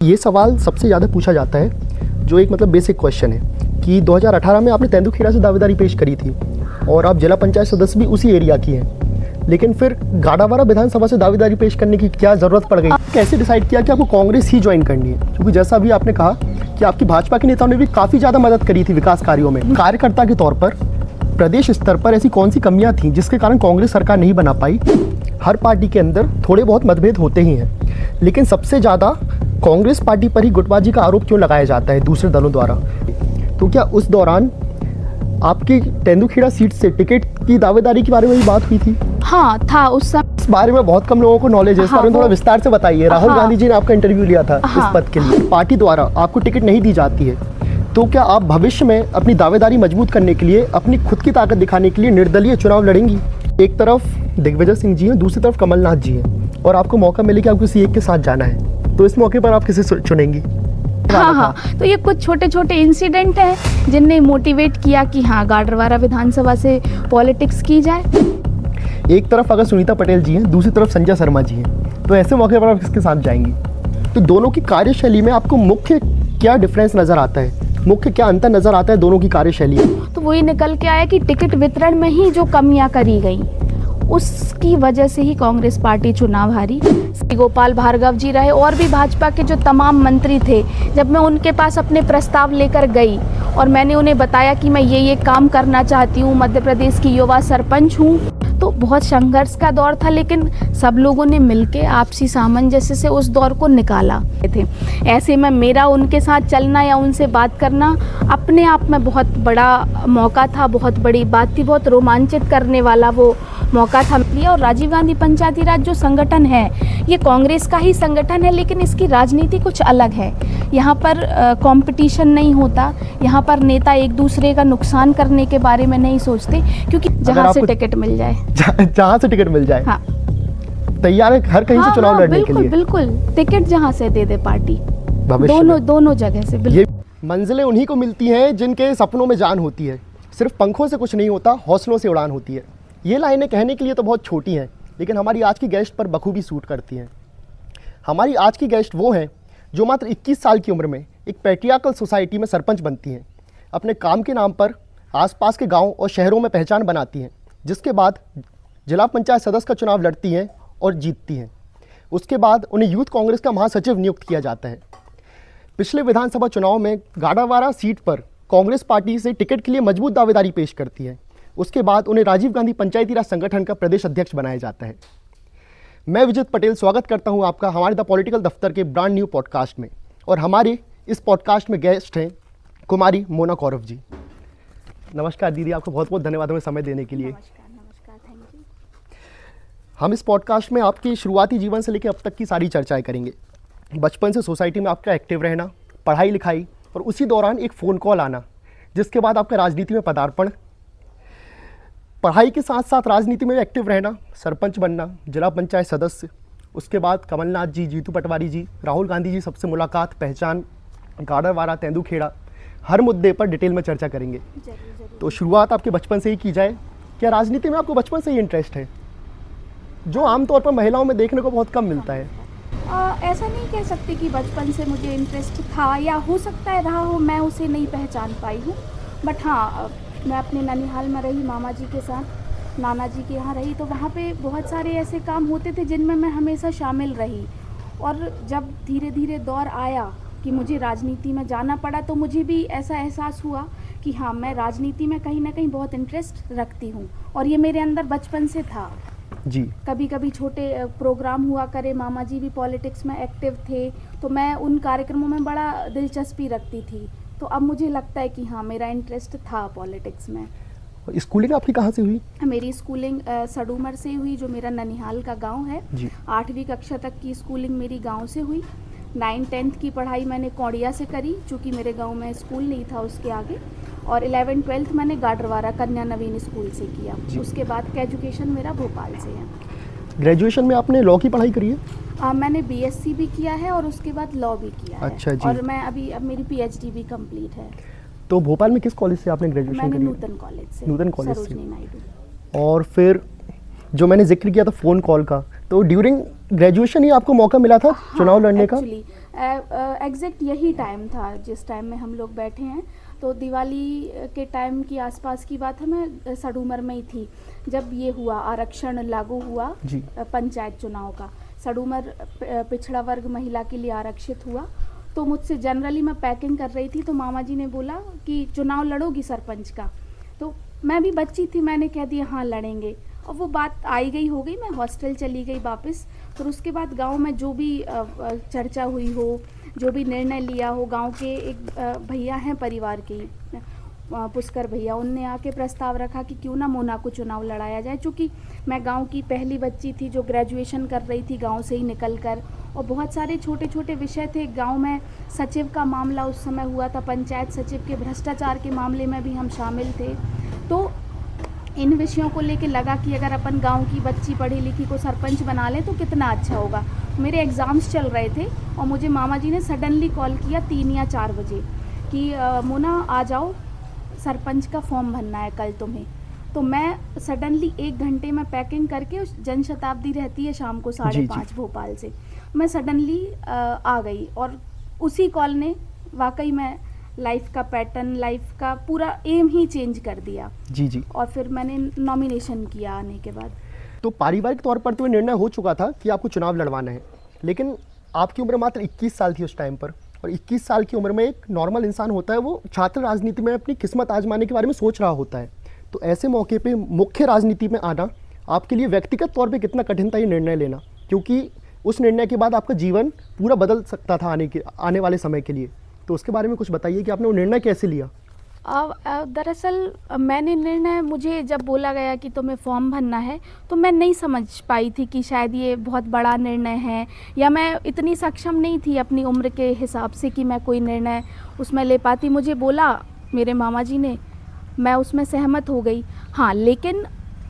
ये सवाल सबसे ज़्यादा पूछा जाता है, जो एक मतलब बेसिक क्वेश्चन है कि 2018 में आपने तेंदुखेड़ा से दावेदारी पेश करी थी और आप जिला पंचायत सदस्य भी उसी एरिया की हैं, लेकिन फिर गाड़ावारा विधानसभा से दावेदारी पेश करने की क्या ज़रूरत पड़ गई? कैसे डिसाइड किया कि आपको कांग्रेस ही ज्वाइन करनी है? क्योंकि जैसा अभी आपने कहा कि आपकी भाजपा के नेताओं ने भी काफ़ी ज़्यादा मदद करी थी विकास कार्यों में। कार्यकर्ता के तौर पर प्रदेश स्तर पर ऐसी कौन सी कमियाँ थीं जिसके कारण कांग्रेस सरकार नहीं बना पाई? हर पार्टी के अंदर थोड़े बहुत मतभेद होते ही हैं, लेकिन सबसे ज़्यादा कांग्रेस पार्टी पर ही गुटबाजी का आरोप क्यों लगाया जाता है दूसरे दलों द्वारा? तो क्या उस दौरान आपकी तेंदुखेड़ा सीट से टिकट की दावेदारी के बारे में भी बात हुई थी? हाँ था उस समय। इस बारे में बहुत कम लोगों को नॉलेज है, इस बारे में थोड़ा विस्तार से बताइए। राहुल गांधी जी ने आपका इंटरव्यू लिया था इस पद के लिए, पार्टी द्वारा आपको टिकट नहीं दी जाती है, तो क्या आप भविष्य में अपनी दावेदारी मजबूत करने के लिए, अपनी खुद की ताकत दिखाने के लिए निर्दलीय चुनाव लड़ेंगी? एक तरफ दिग्विजय सिंह जी हैं, दूसरी तरफ कमलनाथ जी हैं, और आपको मौका मिले कि आपको किसी एक के साथ जाना है, तो इस मौके पर आप किसे चुनेंगी? हाँ, तो ये कुछ छोटे छोटे इंसिडेंट हैं जिनने मोटिवेट किया कि हाँ गाडरवारा विधानसभा से पॉलिटिक्स की जाए। एक तरफ अगर सुनीता पटेल जी हैं, दूसरी तरफ संजय शर्मा जी हैं, तो ऐसे मौके पर आप किसके साथ जाएंगी? तो दोनों की कार्यशैली में आपको मुख्य क्या डिफरेंस नज़र आता है, मुख्य क्या अंतर नज़र आता है दोनों की कार्यशैली में? तो वही निकल के आया कि टिकट वितरण में ही जो कमियां करी गई, उसकी वजह से ही कांग्रेस पार्टी चुनाव हारी। गोपाल भार्गव जी रहे और भी भाजपा के जो तमाम मंत्री थे, जब मैं उनके पास अपने प्रस्ताव लेकर गई और मैंने उन्हें बताया कि मैं ये काम करना चाहती हूँ, मध्य प्रदेश की युवा सरपंच हूँ, तो बहुत संघर्ष का दौर था, लेकिन सब लोगों ने मिलके आपसी सामंजस्य से उस दौर को निकाला थे। ऐसे में मेरा उनके साथ चलना या उनसे बात करना अपने आप में बहुत बड़ा मौका था, बहुत बड़ी बात थी, बहुत रोमांचित करने वाला वो मौका था। और राजीव गांधी पंचायती राज जो संगठन है, ये कांग्रेस का ही संगठन है, लेकिन इसकी राजनीति कुछ अलग है। यहाँ पर कंपटीशन नहीं होता, यहाँ पर नेता एक दूसरे का नुकसान करने के बारे में नहीं सोचते, क्योंकि जहाँ से टिकट मिल जाए, जहाँ से टिकट मिल जाए, हाँ, तैयार है हर कहीं से चुनाव लड़ने के लिए। बिल्कुल, टिकट जहाँ से दे दे पार्टी, दोनों जगह से। ये मंजिलें उन्हीं को मिलती हैं जिनके सपनों में जान होती है। सिर्फ पंखों से कुछ नहीं होता, हौसलों से उड़ान होती है। ये लाइनें कहने के लिए तो बहुत छोटी हैं, लेकिन हमारी आज की गेस्ट पर बखूबी सूट करती हैं। हमारी आज की गेस्ट वो हैं जो मात्र 21 साल की उम्र में एक पैट्रियार्कल सोसाइटी में सरपंच बनती हैं। अपने काम के नाम पर आसपास के गांव और शहरों में पहचान बनाती हैं, जिसके बाद जिला पंचायत सदस्य का चुनाव लड़ती हैं और जीतती हैं। उसके बाद उन्हें यूथ कांग्रेस का महासचिव नियुक्त किया जाता है। पिछले विधानसभा चुनाव में गाड़ावारा सीट पर कांग्रेस पार्टी से टिकट के लिए मजबूत दावेदारी पेश करती है। उसके बाद उन्हें राजीव गांधी पंचायती राज संगठन का प्रदेश अध्यक्ष बनाया जाता है। मैं विजित पटेल स्वागत करता हूं आपका हमारे द पॉलिटिकल दफ्तर के ब्रांड न्यू पॉडकास्ट में, और हमारे इस पॉडकास्ट में गेस्ट हैं कुमारी मोना कौरव जी। नमस्कार दीदी, आपको बहुत बहुत धन्यवाद हमें समय देने के लिए। नमस्कार, थैंक यू। हम इस पॉडकास्ट में आपके शुरुआती जीवन से लेकर अब तक की सारी चर्चाएं करेंगे। बचपन से सोसाइटी में आपका एक्टिव रहना, पढ़ाई लिखाई, और उसी दौरान एक फ़ोन कॉल आना, जिसके बाद आपका राजनीति में पदार्पण, पढ़ाई के साथ साथ राजनीति में एक्टिव रहना, सरपंच बनना, जिला पंचायत सदस्य, उसके बाद कमलनाथ जी, जीतू पटवारी जी, राहुल गांधी जी सबसे मुलाकात, पहचान, गाड़ावारा, तेंदुखेड़ा, हर मुद्दे पर डिटेल में चर्चा करेंगे। जरूर। तो शुरुआत आपके बचपन से ही की जाए। क्या राजनीति में आपको बचपन से ही इंटरेस्ट है, जो आमतौर पर महिलाओं में देखने को बहुत कम मिलता है? ऐसा नहीं कह सकती कि बचपन से मुझे इंटरेस्ट था, या हो सकता है रहा हो, मैं उसे नहीं पहचान पाई हूँ। बट हाँ, मैं अपने ननिहाल में रही, मामा जी के साथ, नाना जी के यहाँ रही, तो वहाँ पे बहुत सारे ऐसे काम होते थे जिनमें मैं हमेशा शामिल रही। और जब धीरे धीरे दौर आया कि मुझे राजनीति में जाना पड़ा, तो मुझे भी ऐसा एहसास हुआ कि हाँ, मैं राजनीति में कहीं ना कहीं बहुत इंटरेस्ट रखती हूँ, और ये मेरे अंदर बचपन से था जी। कभी कभी छोटे प्रोग्राम हुआ करे, मामा जी भी पॉलिटिक्स में एक्टिव थे, तो मैं उन कार्यक्रमों में बड़ा दिलचस्पी रखती थी। तो अब मुझे लगता है कि हाँ, मेरा इंटरेस्ट था पॉलिटिक्स में। स्कूलिंग आपकी कहाँ से हुई? मेरी स्कूलिंग सडूमर से हुई, जो मेरा ननिहाल का गांव है। 8वीं कक्षा तक की स्कूलिंग मेरी गांव से हुई। 9th-10th की पढ़ाई मैंने कौड़िया से करी, चूँकि मेरे गांव में स्कूल नहीं था उसके आगे। और 11th-12th मैंने गाडरवारा कन्या नवीन स्कूल से किया। उसके बाद का एजुकेशन मेरा भोपाल से है। ग्रेजुएशन में आपने लॉ की पढ़ाई करी है? मैंने BSc भी किया है और उसके बाद लॉ भी किया है। अच्छा जी। और मैं अब मेरी PhD भी कंप्लीट है। तो भोपाल में किस कॉलेज से आपने ग्रेजुएशन करी? मैंने नूतन कॉलेज से। सरोजनी नायडू। और फिर जो मैंने जिक्र किया था फ़ोन कॉल का, तो ड्यूरिंग ग्रेजुएशन ही आपको मौका मिला था चुनाव लड़ने का? एक्चुअली एग्जैक्ट यही टाइम था जिस टाइम में हम लोग बैठे हैं। तो दिवाली के टाइम की आसपास की बात है, मैं सड़ूमर में ही थी जब ये हुआ, आरक्षण लागू हुआ जी। पंचायत चुनाव का। सड़ूमर पिछड़ा वर्ग महिला के लिए आरक्षित हुआ। तो मुझसे जनरली मैं पैकिंग कर रही थी तो मामा जी ने बोला कि चुनाव लड़ोगी सरपंच का। तो मैं भी बच्ची थी, मैंने कह दिया हाँ लड़ेंगे। और वो बात आई गई हो गई, मैं हॉस्टल चली गई वापस। फिर उसके बाद गांव में जो भी चर्चा हुई हो, जो भी निर्णय लिया हो, गांव के एक भैया हैं परिवार के पुष्कर भैया, उनने आके प्रस्ताव रखा कि क्यों ना मोना को चुनाव लड़ाया जाए। चूँकि मैं गांव की पहली बच्ची थी जो ग्रेजुएशन कर रही थी गांव से ही निकल कर, और बहुत सारे छोटे छोटे विषय थे गांव में। सचिव का मामला उस समय हुआ था, पंचायत सचिव के भ्रष्टाचार के मामले में भी हम शामिल थे। तो इन विषयों को लेके लगा कि अगर अपन गांव की बच्ची पढ़ी लिखी को सरपंच बना लें तो कितना अच्छा होगा। मेरे एग्ज़ाम्स चल रहे थे और मुझे मामा जी ने सडनली कॉल किया 3 या 4 बजे कि मोना आ जाओ, सरपंच का फॉर्म भरना है कल तुम्हें। तो मैं सडनली 1 घंटे में पैकिंग करके, उस जनशताब्दी रहती है शाम को 5:30 भोपाल से, मैं सडनली आ गई। और उसी कॉल ने वाकई में लाइफ का पैटर्न, लाइफ का पूरा एम ही चेंज कर दिया। जी जी। और फिर मैंने नॉमिनेशन किया आने के बाद। तो पारिवारिक तौर पर तो ये निर्णय हो चुका था कि आपको चुनाव लड़वाना है, लेकिन आपकी उम्र मात्र 21 साल थी उस टाइम पर। और 21 साल की उम्र में एक नॉर्मल इंसान होता है, वो छात्र राजनीति में अपनी किस्मत आजमाने के बारे में सोच रहा होता है। तो ऐसे मौके पे मुख्य राजनीति में आना आपके लिए व्यक्तिगत तौर पे कितना कठिन था ये निर्णय लेना, क्योंकि उस निर्णय के बाद आपका जीवन पूरा बदल सकता था आने वाले समय के लिए। तो उसके बारे में कुछ बताइए कि आपने वो निर्णय कैसे लिया। दरअसल मैंने निर्णय, मुझे जब बोला गया कि तुम्हें फॉर्म भरना है तो मैं नहीं समझ पाई थी कि शायद ये बहुत बड़ा निर्णय है, या मैं इतनी सक्षम नहीं थी अपनी उम्र के हिसाब से कि मैं कोई निर्णय उसमें ले पाती। मुझे बोला मेरे मामा जी ने, मैं उसमें सहमत हो गई। हाँ, लेकिन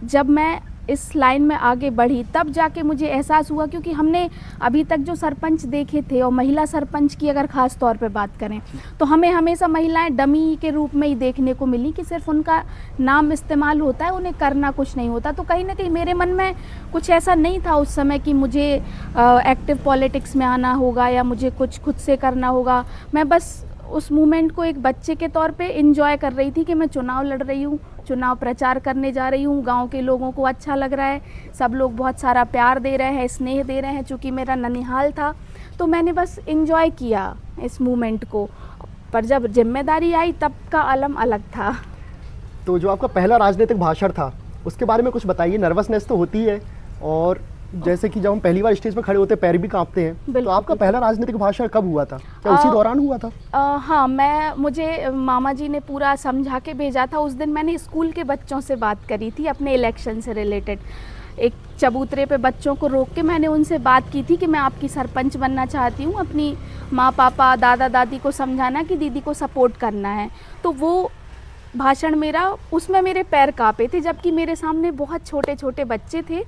जब मैं इस लाइन में आगे बढ़ी तब जाके मुझे एहसास हुआ, क्योंकि हमने अभी तक जो सरपंच देखे थे, और महिला सरपंच की अगर ख़ास तौर पे बात करें तो हमें हमेशा महिलाएं डमी के रूप में ही देखने को मिली कि सिर्फ उनका नाम इस्तेमाल होता है, उन्हें करना कुछ नहीं होता। तो कहीं ना कहीं मेरे मन में कुछ ऐसा नहीं था उस समय कि मुझे एक्टिव पॉलिटिक्स में आना होगा या मुझे कुछ खुद से करना होगा। मैं बस उस मूवमेंट को एक बच्चे के तौर पे एंजॉय कर रही थी कि मैं चुनाव लड़ रही हूँ, चुनाव प्रचार करने जा रही हूँ, गांव के लोगों को अच्छा लग रहा है, सब लोग बहुत सारा प्यार दे रहे हैं, स्नेह दे रहे हैं। चूँकि मेरा ननिहाल था तो मैंने बस एंजॉय किया इस मूवमेंट को। पर जब जिम्मेदारी आई तब का आलम अलग था। तो जो आपका पहला राजनीतिक भाषण था उसके बारे में कुछ बताइए। नर्वसनेस तो होती है, और जैसे कि जब हम पहली बार स्टेज पर खड़े होते हैं पैर भी कांपते हैं। तो आपका पहला राजनीतिक भाषण कब हुआ था? क्या उसी दौरान हुआ था? हाँ, मुझे मामा जी ने पूरा समझा के भेजा था। उस दिन मैंने स्कूल के बच्चों से बात करी थी अपने इलेक्शन से रिलेटेड। एक चबूतरे पे बच्चों को रोक के मैंने उनसे बात की थी कि मैं आपकी सरपंच बनना चाहती हूँ, अपनी माँ पापा दादा दादी को समझाना कि दीदी को सपोर्ट करना है। तो वो भाषण मेरा, उसमें मेरे पैर कांपे थे, जबकि मेरे सामने बहुत छोटे छोटे बच्चे थे।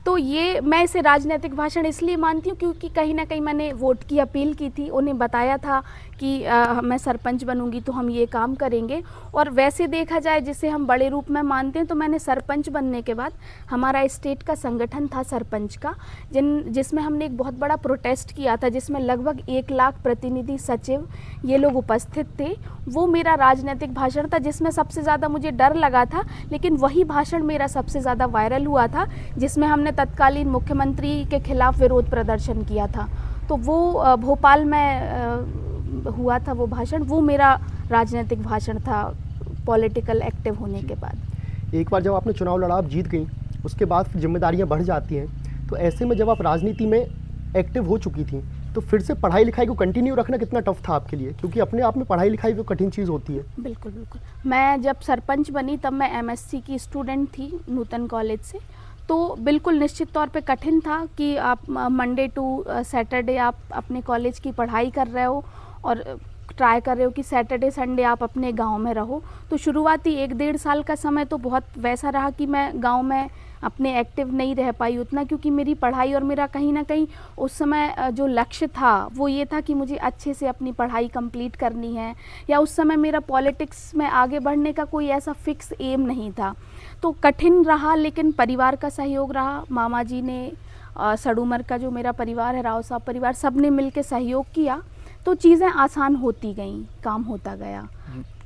तो ये मैं इसे राजनीतिक भाषण इसलिए मानती हूँ क्योंकि कहीं ना कहीं मैंने वोट की अपील की थी, उन्हें बताया था कि मैं सरपंच बनूंगी तो हम ये काम करेंगे। और वैसे देखा जाए जिसे हम बड़े रूप में मानते हैं, तो मैंने सरपंच बनने के बाद हमारा स्टेट का संगठन था सरपंच का, जिसमें हमने एक बहुत बड़ा प्रोटेस्ट किया था, जिसमें लगभग 1 लाख प्रतिनिधि, सचिव, ये लोग उपस्थित थे। वो मेरा राजनीतिक भाषण था जिसमें सबसे ज़्यादा मुझे डर लगा था, लेकिन वही भाषण मेरा सबसे ज़्यादा वायरल हुआ था, जिसमें हमने तत्कालीन मुख्यमंत्री के खिलाफ विरोध प्रदर्शन किया था। तो वो भोपाल में हुआ था वो भाषण, वो मेरा राजनीतिक भाषण था पॉलिटिकल एक्टिव होने के बाद। एक बार जब आपने चुनाव लड़ा, आप जीत गई, उसके बाद फिर जिम्मेदारियां बढ़ जाती हैं। तो ऐसे में जब आप राजनीति में एक्टिव हो चुकी थी तो फिर से पढ़ाई लिखाई को कंटिन्यू रखना कितना टफ था आपके लिए? क्योंकि अपने आप में पढ़ाई लिखाई भी कठिन चीज़ होती है। बिल्कुल बिल्कुल। मैं जब सरपंच बनी तब मैं MSc की स्टूडेंट थी नूतन कॉलेज से। तो बिल्कुल निश्चित तौर पे कठिन था कि आप मंडे टू सैटरडे आप अपने कॉलेज की पढ़ाई कर रहे हो और ट्राई कर रहे हो कि सैटरडे संडे आप अपने गांव में रहो। तो शुरुआती 1-1.5 साल का समय तो बहुत वैसा रहा कि मैं गांव में अपने एक्टिव नहीं रह पाई उतना, क्योंकि मेरी पढ़ाई और मेरा कहीं ना कहीं उस समय जो लक्ष्य था वो ये था कि मुझे अच्छे से अपनी पढ़ाई कंप्लीट करनी है, या उस समय मेरा पॉलिटिक्स में आगे बढ़ने का कोई ऐसा फिक्स एम नहीं था। तो कठिन रहा, लेकिन परिवार का सहयोग रहा। मामा जी ने सड़ूमर का जो मेरा परिवार है, राव साहब परिवार, सब ने मिल के सहयोग किया तो चीज़ें आसान होती गईं, काम होता गया।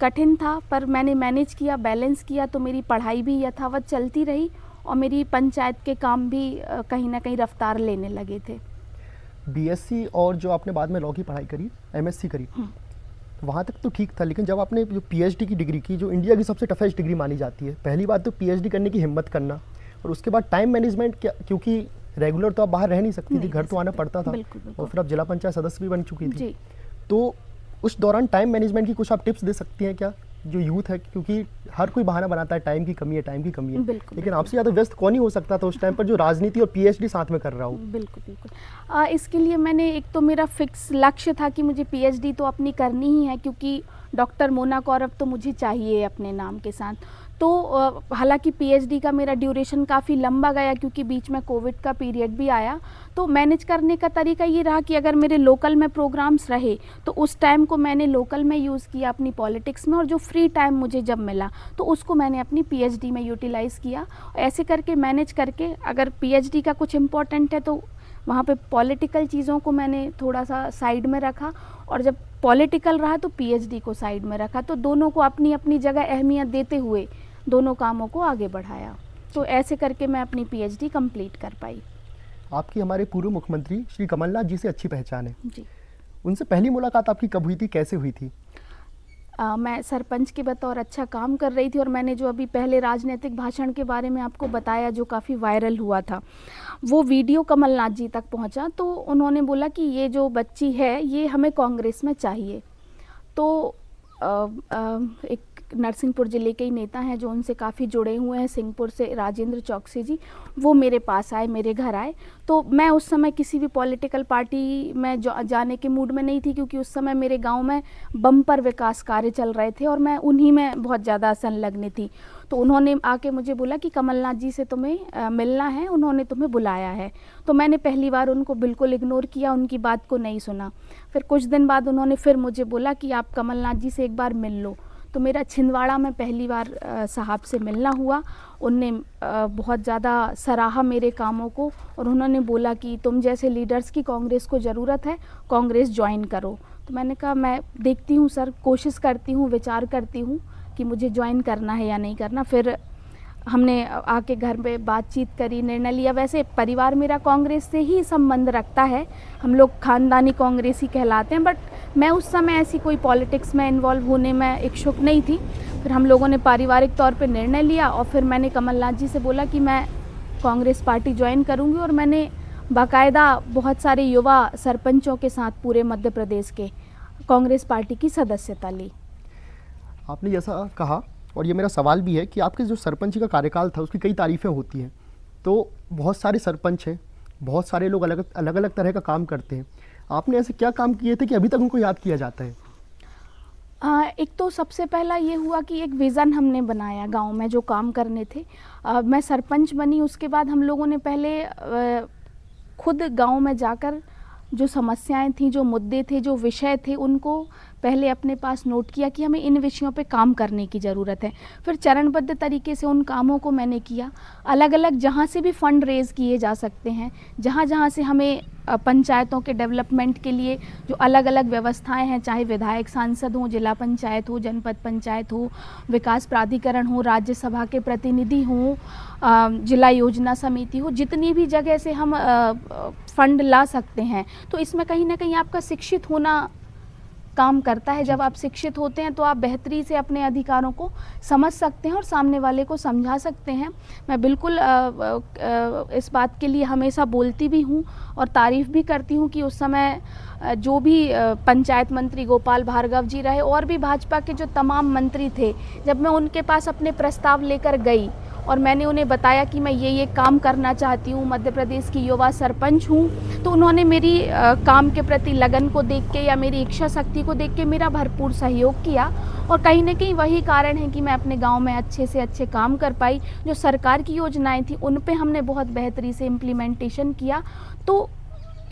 कठिन था पर मैंने मैनेज किया, बैलेंस किया, तो मेरी पढ़ाई भी यथावत चलती रही और मेरी पंचायत के काम भी कहीं ना कहीं रफ्तार लेने लगे थे। बीएससी और जो आपने बाद में लॉ की पढ़ाई करी, एमएससी करी, वहाँ तक तो ठीक था, लेकिन जब आपने जो पीएचडी की डिग्री की, जो इंडिया की सबसे टफेस्ट डिग्री मानी जाती है, पहली बात तो पीएचडी करने की हिम्मत करना, और उसके बाद टाइम मैनेजमेंट, क्योंकि रेगुलर तो आप बाहर रह नहीं सकती थी, घर तो आना पड़ता था, और फिर आप जिला पंचायत सदस्य भी बन चुकी थी, तो उस दौरान टाइम मैनेजमेंट की कुछ आप टिप्स दे सकती हैं क्या, जो यूथ है, क्योंकि हर कोई बहाना बनाता है टाइम की कमी है, लेकिन आपसे ज़्यादा व्यस्त कौन ही हो सकता था उस टाइम पर, जो राजनीति और पीएचडी साथ में कर रहा हो। बिल्कुल। इसके लिए मैंने, एक तो मेरा फिक्स लक्ष्य था कि मुझे पीएचडी तो अपनी करनी ही है, क्योंकि डॉक्टर मोना कौरव तो मुझे चाहिए अपने नाम के साथ। तो हालांकि पीएचडी का मेरा ड्यूरेशन काफ़ी लंबा गया, क्योंकि बीच में कोविड का पीरियड भी आया, तो मैनेज करने का तरीका ये रहा कि अगर मेरे लोकल में प्रोग्राम्स रहे तो उस टाइम को मैंने लोकल में यूज़ किया अपनी पॉलिटिक्स में, और जो फ्री टाइम मुझे जब मिला तो उसको मैंने अपनी पीएचडी में यूटिलाइज़ किया। ऐसे करके मैनेज करके, अगर पीएचडी का कुछ इम्पोर्टेंट है तो वहाँ पे पॉलिटिकल चीज़ों को मैंने थोड़ा सा साइड में रखा, और जब पॉलिटिकल रहा तो पीएचडी को साइड में रखा, तो दोनों को अपनी अपनी जगह अहमियत देते हुए दोनों कामों को आगे बढ़ाया। तो ऐसे करके मैं अपनी पीएचडी कंप्लीट कर पाई। आपकी हमारे पूर्व मुख्यमंत्री श्री कमलनाथ जी से अच्छी पहचान है जी। उनसे पहली मुलाकात आपकी कब हुई थी, कैसे हुई थी? मैं सरपंच के बतौर अच्छा काम कर रही थी, और मैंने जो अभी पहले राजनीतिक भाषण के बारे में आपको बताया जो काफ़ी वायरल हुआ था, वो वीडियो कमलनाथ जी तक पहुंचा, तो उन्होंने बोला कि ये जो बच्ची है ये हमें कांग्रेस में चाहिए। तो एक नरसिंहपुर ज़िले के ही नेता हैं जो उनसे काफ़ी जुड़े हुए हैं, सिंहपुर से राजेंद्र चौकसी जी, वो मेरे पास आए, मेरे घर आए। तो मैं उस समय किसी भी पॉलिटिकल पार्टी में जाने के मूड में नहीं थी, क्योंकि उस समय मेरे गांव में बम्पर विकास कार्य चल रहे थे और मैं उन्हीं में बहुत ज़्यादा संलग्न थी। तो उन्होंने आके मुझे बोला कि कमलनाथ जी से तुम्हें मिलना है, उन्होंने तुम्हें बुलाया है। तो मैंने पहली बार उनको बिल्कुल इग्नोर किया, उनकी बात को नहीं सुना। फिर कुछ दिन बाद उन्होंने फिर मुझे बोला कि आप कमलनाथ जी से एक बार मिल लो। तो मेरा छिंदवाड़ा में पहली बार साहब से मिलना हुआ। उनने बहुत ज़्यादा सराहा मेरे कामों को, और उन्होंने बोला कि तुम जैसे लीडर्स की कांग्रेस को ज़रूरत है, कांग्रेस ज्वाइन करो। तो मैंने कहा मैं देखती हूँ सर, कोशिश करती हूँ, विचार करती हूँ कि मुझे ज्वाइन करना है या नहीं करना। फिर हमने आके घर पे बातचीत करी, निर्णय लिया। वैसे परिवार मेरा कांग्रेस से ही संबंध रखता है, हम लोग खानदानी कांग्रेसी कहलाते हैं, बट मैं उस समय ऐसी कोई पॉलिटिक्स में इन्वॉल्व होने में इच्छुक नहीं थी। फिर हम लोगों ने पारिवारिक तौर पे निर्णय लिया, और फिर मैंने कमलनाथ जी से बोला कि मैं कांग्रेस पार्टी ज्वाइन करूँगी, और मैंने बाकायदा बहुत सारे युवा सरपंचों के साथ पूरे मध्य प्रदेश के कांग्रेस पार्टी की सदस्यता ली। आपने जैसा कहा, और ये मेरा सवाल भी है कि आपके जो सरपंच का कार्यकाल था उसकी कई तारीफ़ें होती हैं, तो बहुत सारे सरपंच हैं, बहुत सारे लोग अलग अलग तरह का काम करते हैं, आपने ऐसे क्या काम किए थे कि अभी तक उनको याद किया जाता है? एक तो सबसे पहला ये हुआ कि एक विज़न हमने बनाया गांव में जो काम करने थे। मैं सरपंच बनी, उसके बाद हम लोगों ने पहले खुद गांव में जाकर जो समस्याएं थी, जो मुद्दे थे, जो विषय थे, उनको पहले अपने पास नोट किया कि हमें इन विषयों पे काम करने की ज़रूरत है। फिर चरणबद्ध तरीके से उन कामों को मैंने किया। अलग अलग जहाँ से भी फंड रेज़ किए जा सकते हैं, जहाँ जहाँ से हमें पंचायतों के डेवलपमेंट के लिए जो अलग अलग व्यवस्थाएं हैं, चाहे विधायक सांसद हो, जिला पंचायत हो, जनपद पंचायत हो, विकास प्राधिकरण हो, राज्यसभा के प्रतिनिधि हों, जिला योजना समिति हो, जितनी भी जगह से हम फंड ला सकते हैं, तो इसमें कहीं ना कहीं आपका शिक्षित होना काम करता है। जब आप शिक्षित होते हैं तो आप बेहतरी से अपने अधिकारों को समझ सकते हैं और सामने वाले को समझा सकते हैं। मैं बिल्कुल इस बात के लिए हमेशा बोलती भी हूँ और तारीफ़ भी करती हूँ कि उस समय जो भी पंचायत मंत्री गोपाल भार्गव जी रहे और भी भाजपा के जो तमाम मंत्री थे, जब मैं उनके पास अपने प्रस्ताव लेकर गई और मैंने उन्हें बताया कि मैं ये काम करना चाहती हूँ, मध्य प्रदेश की युवा सरपंच हूँ, तो उन्होंने मेरी काम के प्रति लगन को देख के या मेरी इच्छा शक्ति को देख के मेरा भरपूर सहयोग किया। और कहीं ना कहीं वही कारण है कि मैं अपने गांव में अच्छे से अच्छे काम कर पाई। जो सरकार की योजनाएं थी उन पे हमने बहुत बेहतरी से इम्प्लीमेंटेशन किया। तो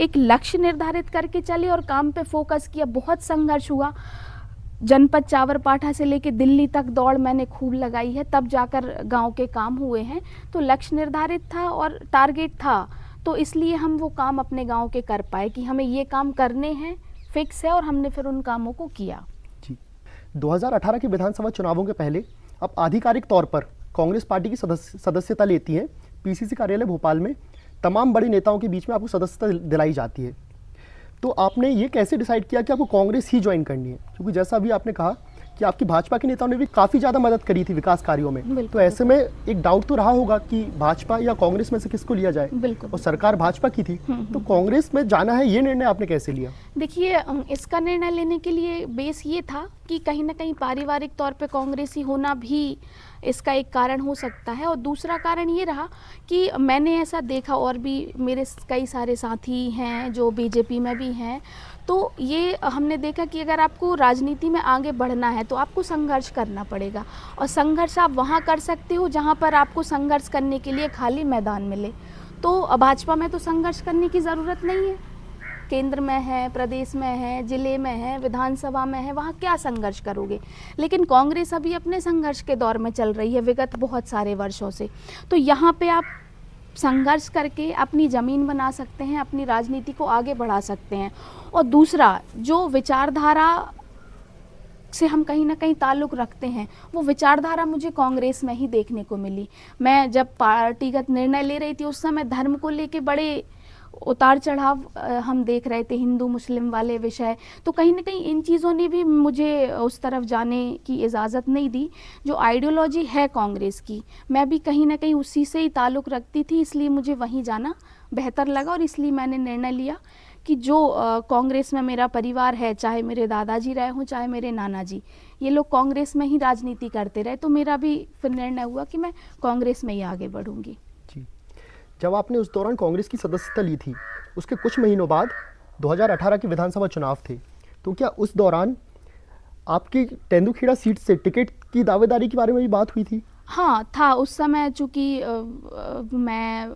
एक लक्ष्य निर्धारित करके चले और काम पे फोकस किया। बहुत संघर्ष हुआ, जनपद चावरपाठा से लेके दिल्ली तक दौड़ मैंने खूब लगाई है, तब जाकर गांव के काम हुए हैं। तो लक्ष्य निर्धारित था और टारगेट था, तो इसलिए हम वो काम अपने गांव के कर पाए कि हमें ये काम करने हैं, फिक्स है, और हमने फिर उन कामों को किया। जी, 2018 के विधानसभा चुनावों के पहले आप आधिकारिक तौर पर कांग्रेस पार्टी की सदस्यता लेती हैं। पीसीसी कार्यालय भोपाल में तमाम बड़े नेताओं के बीच में आपको सदस्यता दिलाई जाती है। तो आपने ये कैसे डिसाइड किया कि आपको कांग्रेस ही ज्वाइन करनी है? क्योंकि जैसा अभी आपने कहा कि आपकी भाजपा के नेताओं ने भी काफ़ी ज़्यादा मदद करी थी विकास कार्यों में, तो ऐसे में एक डाउट तो रहा होगा कि भाजपा या कांग्रेस में से किसको लिया जाए, और सरकार भाजपा की थी, तो कांग्रेस में जाना है, ये निर्णय आपने कैसे लिया? देखिए, इसका निर्णय लेने के लिए बेस ये था कि कहीं ना कहीं पारिवारिक तौर पे कांग्रेसी होना भी इसका एक कारण हो सकता है, और दूसरा कारण ये रहा कि मैंने ऐसा देखा, और भी मेरे कई सारे साथी हैं जो बीजेपी में भी हैं, तो ये हमने देखा कि अगर आपको राजनीति में आगे बढ़ना है तो आपको संघर्ष करना पड़ेगा, और संघर्ष आप वहाँ कर सकते हो जहाँ पर आपको संघर्ष करने के लिए खाली मैदान मिले। तो भाजपा में तो संघर्ष करने की ज़रूरत नहीं है, केंद्र में है, प्रदेश में है, जिले में है, विधानसभा में है, वहाँ क्या संघर्ष करोगे। लेकिन कांग्रेस अभी अपने संघर्ष के दौर में चल रही है विगत बहुत सारे वर्षों से, तो यहाँ पे आप संघर्ष करके अपनी ज़मीन बना सकते हैं, अपनी राजनीति को आगे बढ़ा सकते हैं। और दूसरा, जो विचारधारा से हम कहीं ना कहीं ताल्लुक़ रखते हैं, वो विचारधारा मुझे कांग्रेस में ही देखने को मिली। मैं जब पार्टीगत निर्णय ले रही थी उस समय धर्म को लेके बड़े उतार चढ़ाव हम देख रहे थे, हिंदू मुस्लिम वाले विषय, तो कहीं ना कहीं इन चीज़ों ने भी मुझे उस तरफ जाने की इजाज़त नहीं दी। जो आइडियोलॉजी है कांग्रेस की, मैं भी कहीं ना कहीं उसी से ही ताल्लुक़ रखती थी, इसलिए मुझे वहीं जाना बेहतर लगा, और इसलिए मैंने निर्णय लिया कि जो कांग्रेस में मेरा परिवार है, चाहे मेरे दादाजी रहे हों, चाहे मेरे नाना जी, ये लोग कांग्रेस में ही राजनीति करते रहे, तो मेरा भी फिर निर्णय हुआ कि मैं कांग्रेस में ही आगे बढ़ूँगी। जब आपने उस दौरान कांग्रेस की सदस्यता ली थी, उसके कुछ महीनों बाद 2018 के विधानसभा चुनाव थे, तो क्या उस दौरान आपकी तेंदुखेड़ा सीट से टिकट की दावेदारी के बारे में भी बात हुई थी? हाँ, था। उस समय चूँकि मैं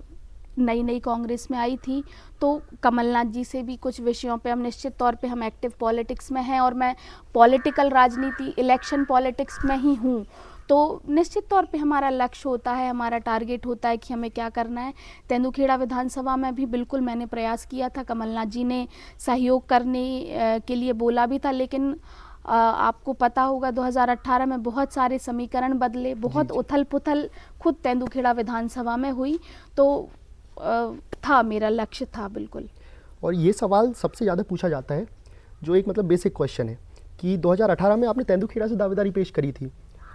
नई कांग्रेस में आई थी, तो कमलनाथ जी से भी कुछ विषयों पे हम निश्चित तौर पे हम एक्टिव पॉलिटिक्स में हैं, और मैं पॉलिटिकल राजनीति, इलेक्शन पॉलिटिक्स में ही हूँ, तो निश्चित तौर पे हमारा लक्ष्य होता है, हमारा टारगेट होता है कि हमें क्या करना है। तेंदुखेड़ा विधानसभा में भी बिल्कुल मैंने प्रयास किया था, कमलनाथ जी ने सहयोग करने के लिए बोला भी था, लेकिन आपको पता होगा 2018 में बहुत सारे समीकरण बदले, बहुत उथल पुथल खुद तेंदुखेड़ा विधानसभा में हुई, तो था, मेरा लक्ष्य था बिल्कुल। और ये सवाल सबसे ज़्यादा पूछा जाता है, जो एक मतलब बेसिक क्वेश्चन है कि 2018 में आपने तेंदुखेड़ा से दावेदारी पेश करी थी,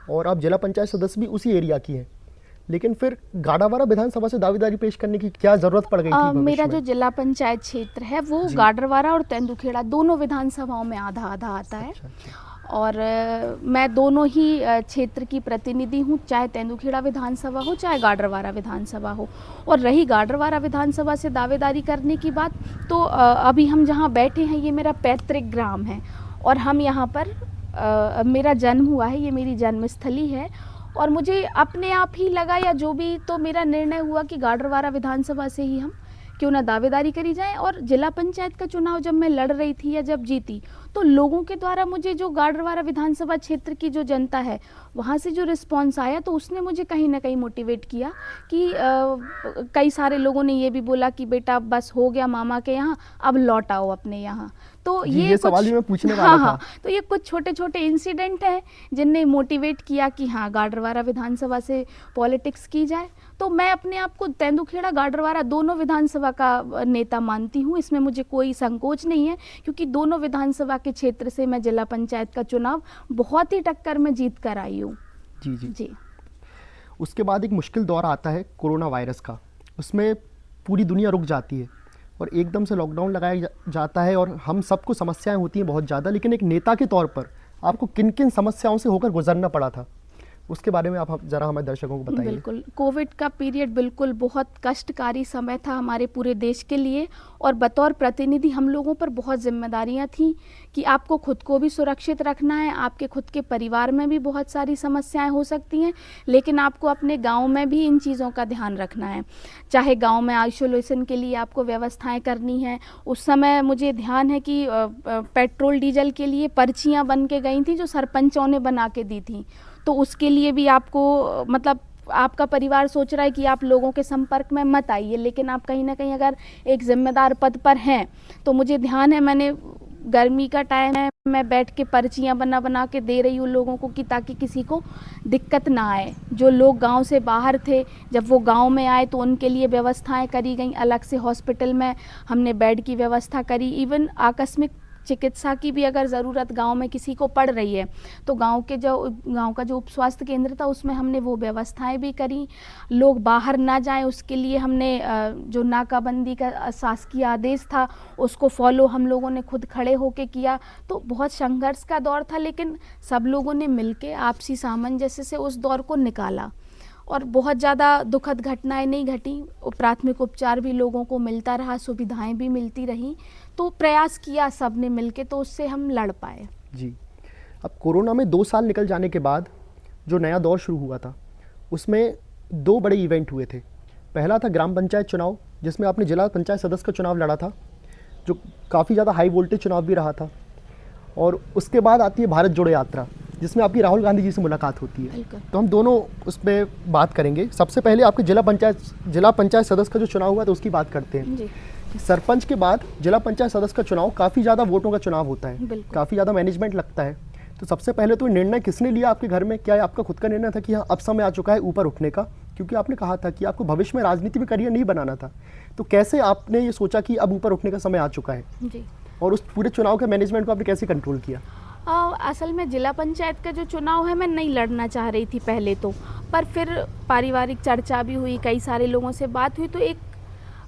और आप जिला पंचायत सदस्य भी उसी एरिया की हैं, लेकिन फिर गाडरवारा विधानसभा से दावेदारी पेश करने की क्या ज़रूरत पड़ गई थी? मेरा जो जिला पंचायत क्षेत्र है वो गाडरवारा और तेंदुखेड़ा दोनों विधानसभाओं में आधा आधा आता है। और मैं दोनों ही क्षेत्र की प्रतिनिधि हूँ, चाहे तेंदुखेड़ा विधानसभा हो, चाहे गाडरवारा विधानसभा हो। और रही गाडरवारा विधानसभा से दावेदारी करने की बात, तो अभी हम जहाँ बैठे हैं ये मेरा पैतृक ग्राम है, और हम यहाँ पर मेरा जन्म हुआ है, ये मेरी जन्मस्थली है, और मुझे अपने आप ही लगा, या जो भी, तो मेरा निर्णय हुआ कि गाडरवारा विधानसभा से ही हम क्यों ना दावेदारी करी जाए। और जिला पंचायत का चुनाव जब मैं लड़ रही थी या जब जीती, तो लोगों के द्वारा मुझे जो गाडरवारा विधानसभा क्षेत्र की जो जनता है वहाँ से जो रिस्पांस आया, तो उसने मुझे कहीं ना कहीं मोटिवेट किया कि कई सारे लोगों ने ये भी बोला कि बेटा बस हो गया मामा के यहाँ, अब लौट आओ अपने यहाँ। तो ये सवाल भी मैं पूछने वाला था। तो ये कुछ छोटे छोटे इंसिडेंट हैं जिनने मोटिवेट किया कि हाँ, गाडरवारा विधानसभा से पॉलिटिक्स की जाए। तो मैं अपने आप को तेंदुखेड़ा गाडरवारा दोनों विधानसभा का नेता मानती हूँ, इसमें मुझे कोई संकोच नहीं है, क्योंकि दोनों विधानसभा के क्षेत्र से मैं जिला पंचायत का चुनाव बहुत ही टक्कर में जीत कर आई हूँ। जी। उसके बाद एक मुश्किल दौर आता है कोरोना वायरस का, उसमें पूरी दुनिया रुक जाती है और एकदम से लॉकडाउन लगाया जाता है, और हम सबको समस्याएं होती हैं बहुत ज़्यादा, लेकिन एक नेता के तौर पर आपको किन किन समस्याओं से होकर गुजरना पड़ा था, उसके बारे में आप ज़रा हमारे दर्शकों को बताइए। बिल्कुल, कोविड का पीरियड बिल्कुल बहुत कष्टकारी समय था हमारे पूरे देश के लिए, और बतौर प्रतिनिधि हम लोगों पर बहुत जिम्मेदारियां थीं कि आपको खुद को भी सुरक्षित रखना है, आपके खुद के परिवार में भी बहुत सारी समस्याएं हो सकती हैं, लेकिन आपको अपने गांव में भी इन चीज़ों का ध्यान रखना है। चाहे गांव में आइसोलेशन के लिए आपको व्यवस्थाएं करनी है। उस समय मुझे ध्यान है कि पेट्रोल डीजल के लिए पर्चियाँ बन के गई थी जो सरपंचों ने बना के दी थी, तो उसके लिए भी आपको मतलब आपका परिवार सोच रहा है कि आप लोगों के संपर्क में मत आइए, लेकिन आप कहीं ना कहीं अगर एक जिम्मेदार पद पर हैं तो मुझे ध्यान है, मैंने गर्मी का टाइम है, मैं बैठ के पर्चियाँ बना बना के दे रही हूँ लोगों को कि ताकि किसी को दिक्कत ना आए। जो लोग गांव से बाहर थे, जब वो गांव में आए तो उनके लिए व्यवस्थाएं करी गई, अलग से हॉस्पिटल में हमने बेड की व्यवस्था करी। इवन आकस्मिक चिकित्सा की भी अगर ज़रूरत गांव में किसी को पड़ रही है तो गांव का जो उप स्वास्थ्य केंद्र था उसमें हमने वो व्यवस्थाएं भी करी। लोग बाहर ना जाएं उसके लिए हमने जो नाकाबंदी का शासकीय आदेश था उसको फॉलो हम लोगों ने खुद खड़े होके किया। तो बहुत संघर्ष का दौर था, लेकिन सब लोगों ने मिलके आपसी सामंजस्य से उस दौर को निकाला और बहुत ज़्यादा दुखद घटनाएं नहीं घटी। प्राथमिक उपचार भी लोगों को मिलता रहा, सुविधाएं भी मिलती रहीं, तो प्रयास किया सब ने मिलके, तो उससे हम लड़ पाए। जी, अब कोरोना में 2 साल निकल जाने के बाद जो नया दौर शुरू हुआ था उसमें 2 बड़े इवेंट हुए थे। पहला था ग्राम पंचायत चुनाव, जिसमें आपने जिला पंचायत सदस्य का चुनाव लड़ा था, जो काफ़ी ज़्यादा हाई वोल्टेज चुनाव भी रहा था। और उसके बाद आती है भारत जोड़ो यात्रा, जिसमें आपकी राहुल गांधी जी से मुलाकात होती है। तो हम दोनों उस पर बात करेंगे। सबसे पहले आपके जिला पंचायत सदस्य का जो चुनाव हुआ था उसकी बात करते हैं। जी। सरपंच के बाद जिला पंचायत सदस्य का चुनाव काफ़ी ज़्यादा वोटों का चुनाव होता है, काफ़ी ज़्यादा मैनेजमेंट लगता है। तो सबसे पहले तो निर्णय किसने लिया आपके घर में? क्या आपका खुद का निर्णय था कि हाँ अब समय आ चुका है ऊपर उठने का? क्योंकि आपने कहा था कि आपको भविष्य में राजनीति में करियर नहीं बनाना था, तो कैसे आपने ये सोचा कि अब ऊपर उठने का समय आ चुका है? जी। और उस पूरे चुनाव के मैनेजमेंट को आपने कैसे कंट्रोल किया? असल में जिला पंचायत का जो चुनाव है मैं नहीं लड़ना चाह रही थी पहले तो, पर फिर पारिवारिक चर्चा भी हुई, कई सारे लोगों से बात हुई, तो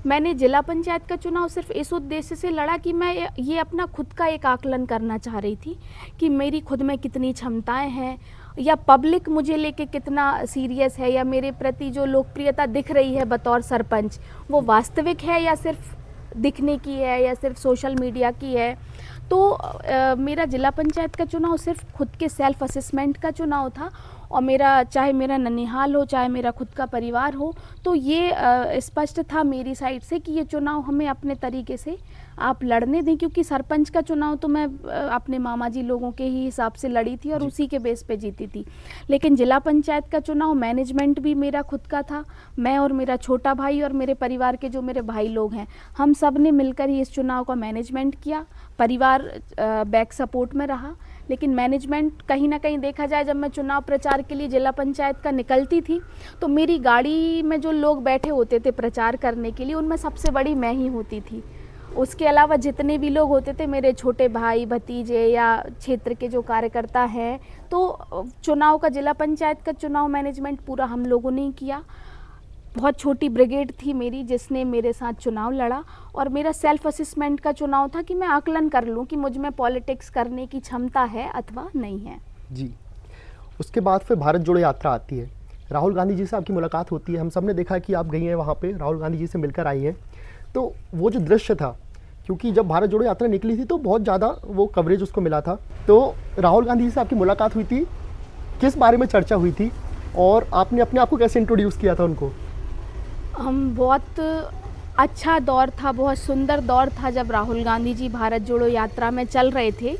मैंने जिला पंचायत का चुनाव सिर्फ इस उद्देश्य से लड़ा कि मैं ये अपना खुद का एक आकलन करना चाह रही थी कि मेरी खुद में कितनी क्षमताएं हैं, या पब्लिक मुझे लेके कितना सीरियस है, या मेरे प्रति जो लोकप्रियता दिख रही है बतौर सरपंच वो वास्तविक है या सिर्फ दिखने की है या सिर्फ सोशल मीडिया की है। तो मेरा जिला पंचायत का चुनाव सिर्फ खुद के सेल्फ असेसमेंट का चुनाव था, और चाहे मेरा ननिहाल हो, चाहे मेरा खुद का परिवार हो, तो ये स्पष्ट था मेरी साइड से कि ये चुनाव हमें अपने तरीके से आप लड़ने दें, क्योंकि सरपंच का चुनाव तो मैं अपने मामा जी लोगों के ही हिसाब से लड़ी थी और उसी के बेस पे जीती थी। लेकिन जिला पंचायत का चुनाव मैनेजमेंट भी मेरा खुद का था, मैं और मेरा छोटा भाई और मेरे परिवार के जो मेरे भाई लोग हैं, हम सब ने मिलकर ही इस चुनाव का मैनेजमेंट किया। परिवार बैक सपोर्ट में रहा, लेकिन मैनेजमेंट कहीं ना कहीं देखा जाए, जब मैं चुनाव प्रचार के लिए जिला पंचायत का निकलती थी तो मेरी गाड़ी में जो लोग बैठे होते थे प्रचार करने के लिए, उनमें सबसे बड़ी मैं ही होती थी। उसके अलावा जितने भी लोग होते थे मेरे छोटे भाई भतीजे या क्षेत्र के जो कार्यकर्ता हैं, तो चुनाव का जिला पंचायत का चुनाव मैनेजमेंट पूरा हम लोगों ने ही किया। बहुत छोटी ब्रिगेड थी मेरी जिसने मेरे साथ चुनाव लड़ा, और मेरा सेल्फ असेसमेंट का चुनाव था कि मैं आकलन कर लूं कि मुझ में पॉलिटिक्स करने की क्षमता है अथवा नहीं है। जी, उसके बाद फिर भारत जोड़ो यात्रा आती है, राहुल गांधी जी से आपकी मुलाकात होती है। हम सब ने देखा कि आप गई हैं वहाँ पे, राहुल गांधी जी से मिलकर आई हैं। तो वो जो दृश्य था, क्योंकि जब भारत जोड़ो यात्रा निकली थी तो बहुत ज़्यादा वो कवरेज उसको मिला था, तो राहुल गांधी जी से आपकी मुलाकात हुई थी, किस बारे में चर्चा हुई थी और आपने अपने आप को कैसे इंट्रोड्यूस किया था उनको? बहुत अच्छा दौर था, बहुत सुंदर दौर था जब राहुल गांधी जी भारत जोड़ो यात्रा में चल रहे थे।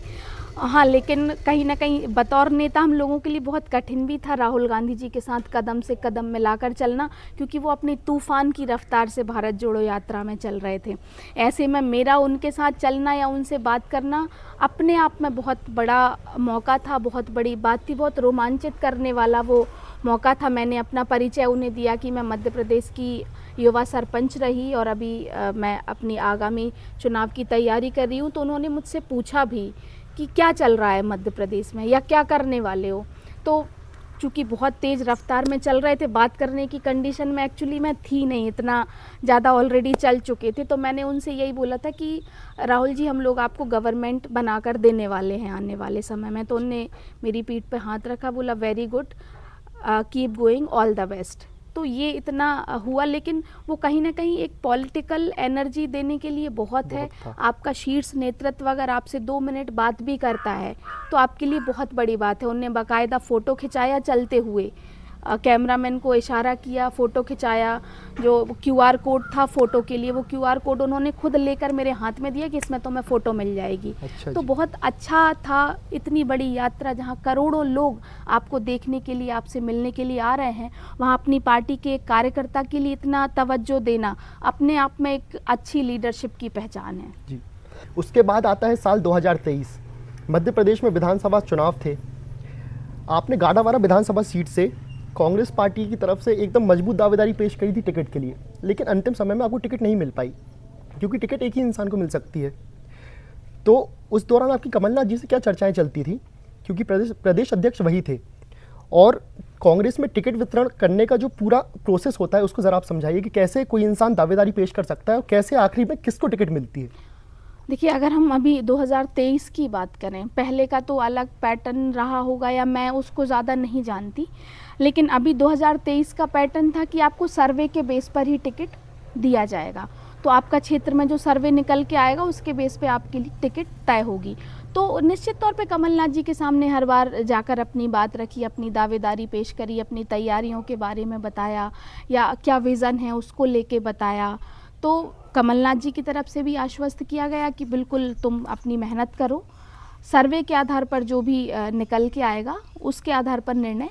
हाँ, लेकिन कहीं ना कहीं बतौर नेता हम लोगों के लिए बहुत कठिन भी था राहुल गांधी जी के साथ कदम से कदम मिलाकर चलना, क्योंकि वो अपनी तूफान की रफ्तार से भारत जोड़ो यात्रा में चल रहे थे। ऐसे में मेरा उनके साथ चलना या उनसे बात करना अपने आप में बहुत बड़ा मौका था, बहुत बड़ी बात थी, बहुत रोमांचित करने वाला वो मौका था। मैंने अपना परिचय उन्हें दिया कि मैं मध्य प्रदेश की युवा सरपंच रही और अभी मैं अपनी आगामी चुनाव की तैयारी कर रही हूँ। तो उन्होंने मुझसे पूछा भी कि क्या चल रहा है मध्य प्रदेश में या क्या करने वाले हो। तो चूँकि बहुत तेज़ रफ्तार में चल रहे थे, बात करने की कंडीशन में एक्चुअली मैं थी नहीं, इतना ज़्यादा ऑलरेडी चल चुके थे। तो मैंने उनसे यही बोला था कि राहुल जी हम लोग आपको गवर्नमेंट बनाकर देने वाले हैं आने वाले समय में। तो उनने मेरी पीठ पे हाथ रखा, बोला very good, keep going, all the best. तो ये इतना हुआ, लेकिन वो कहीं ना कहीं एक पॉलिटिकल एनर्जी देने के लिए बहुत है। आपका शीर्ष नेतृत्व अगर आपसे 2 मिनट बात भी करता है तो आपके लिए बहुत बड़ी बात है। उन्होंने बाकायदा फ़ोटो खिंचाया चलते हुए, कैमरामैन को इशारा किया, फ़ोटो खिंचाया, जो क्यूआर कोड था फ़ोटो के लिए वो क्यूआर कोड उन्होंने खुद लेकर मेरे हाथ में दिया कि इसमें तुम्हें फ़ोटो मिल जाएगी। अच्छा तो जी। बहुत अच्छा था, इतनी बड़ी यात्रा जहाँ करोड़ों लोग आपको देखने के लिए, आपसे मिलने के लिए आ रहे हैं, वहाँ अपनी पार्टी के एक कार्यकर्ता के लिए इतना तवज्जो देना अपने आप में एक अच्छी लीडरशिप की पहचान है। जी। उसके बाद आता है साल 2023, मध्य प्रदेश में विधानसभा चुनाव थे। आपने गाड़ावारा विधानसभा सीट से कांग्रेस पार्टी की तरफ से एकदम मजबूत दावेदारी पेश करी थी टिकट के लिए, लेकिन अंतिम समय में आपको टिकट नहीं मिल पाई, क्योंकि टिकट एक ही इंसान को मिल सकती है। तो उस दौरान आपकी कमलनाथ जी से क्या चर्चाएं चलती थी, क्योंकि प्रदेश अध्यक्ष वही थे, और कांग्रेस में टिकट वितरण करने का जो पूरा प्रोसेस होता है उसको ज़रा आप समझाइए कि कैसे कोई इंसान दावेदारी पेश कर सकता है और कैसे आखिरी में किसको टिकट मिलती है। देखिए, अगर हम अभी 2023 की बात करें, पहले का तो अलग पैटर्न रहा होगा या मैं उसको ज़्यादा नहीं जानती, लेकिन अभी 2023 का पैटर्न था कि आपको सर्वे के बेस पर ही टिकट दिया जाएगा। तो आपका क्षेत्र में जो सर्वे निकल के आएगा उसके बेस पे आपके लिए टिकट तय होगी। तो निश्चित तौर पे कमलनाथ जी के सामने हर बार जाकर अपनी बात रखी, अपनी दावेदारी पेश करी, अपनी तैयारियों के बारे में बताया या क्या विज़न है उसको लेके बताया। तो कमलनाथ जी की तरफ से भी आश्वस्त किया गया कि बिल्कुल तुम अपनी मेहनत करो, सर्वे के आधार पर जो भी निकल के आएगा उसके आधार पर निर्णय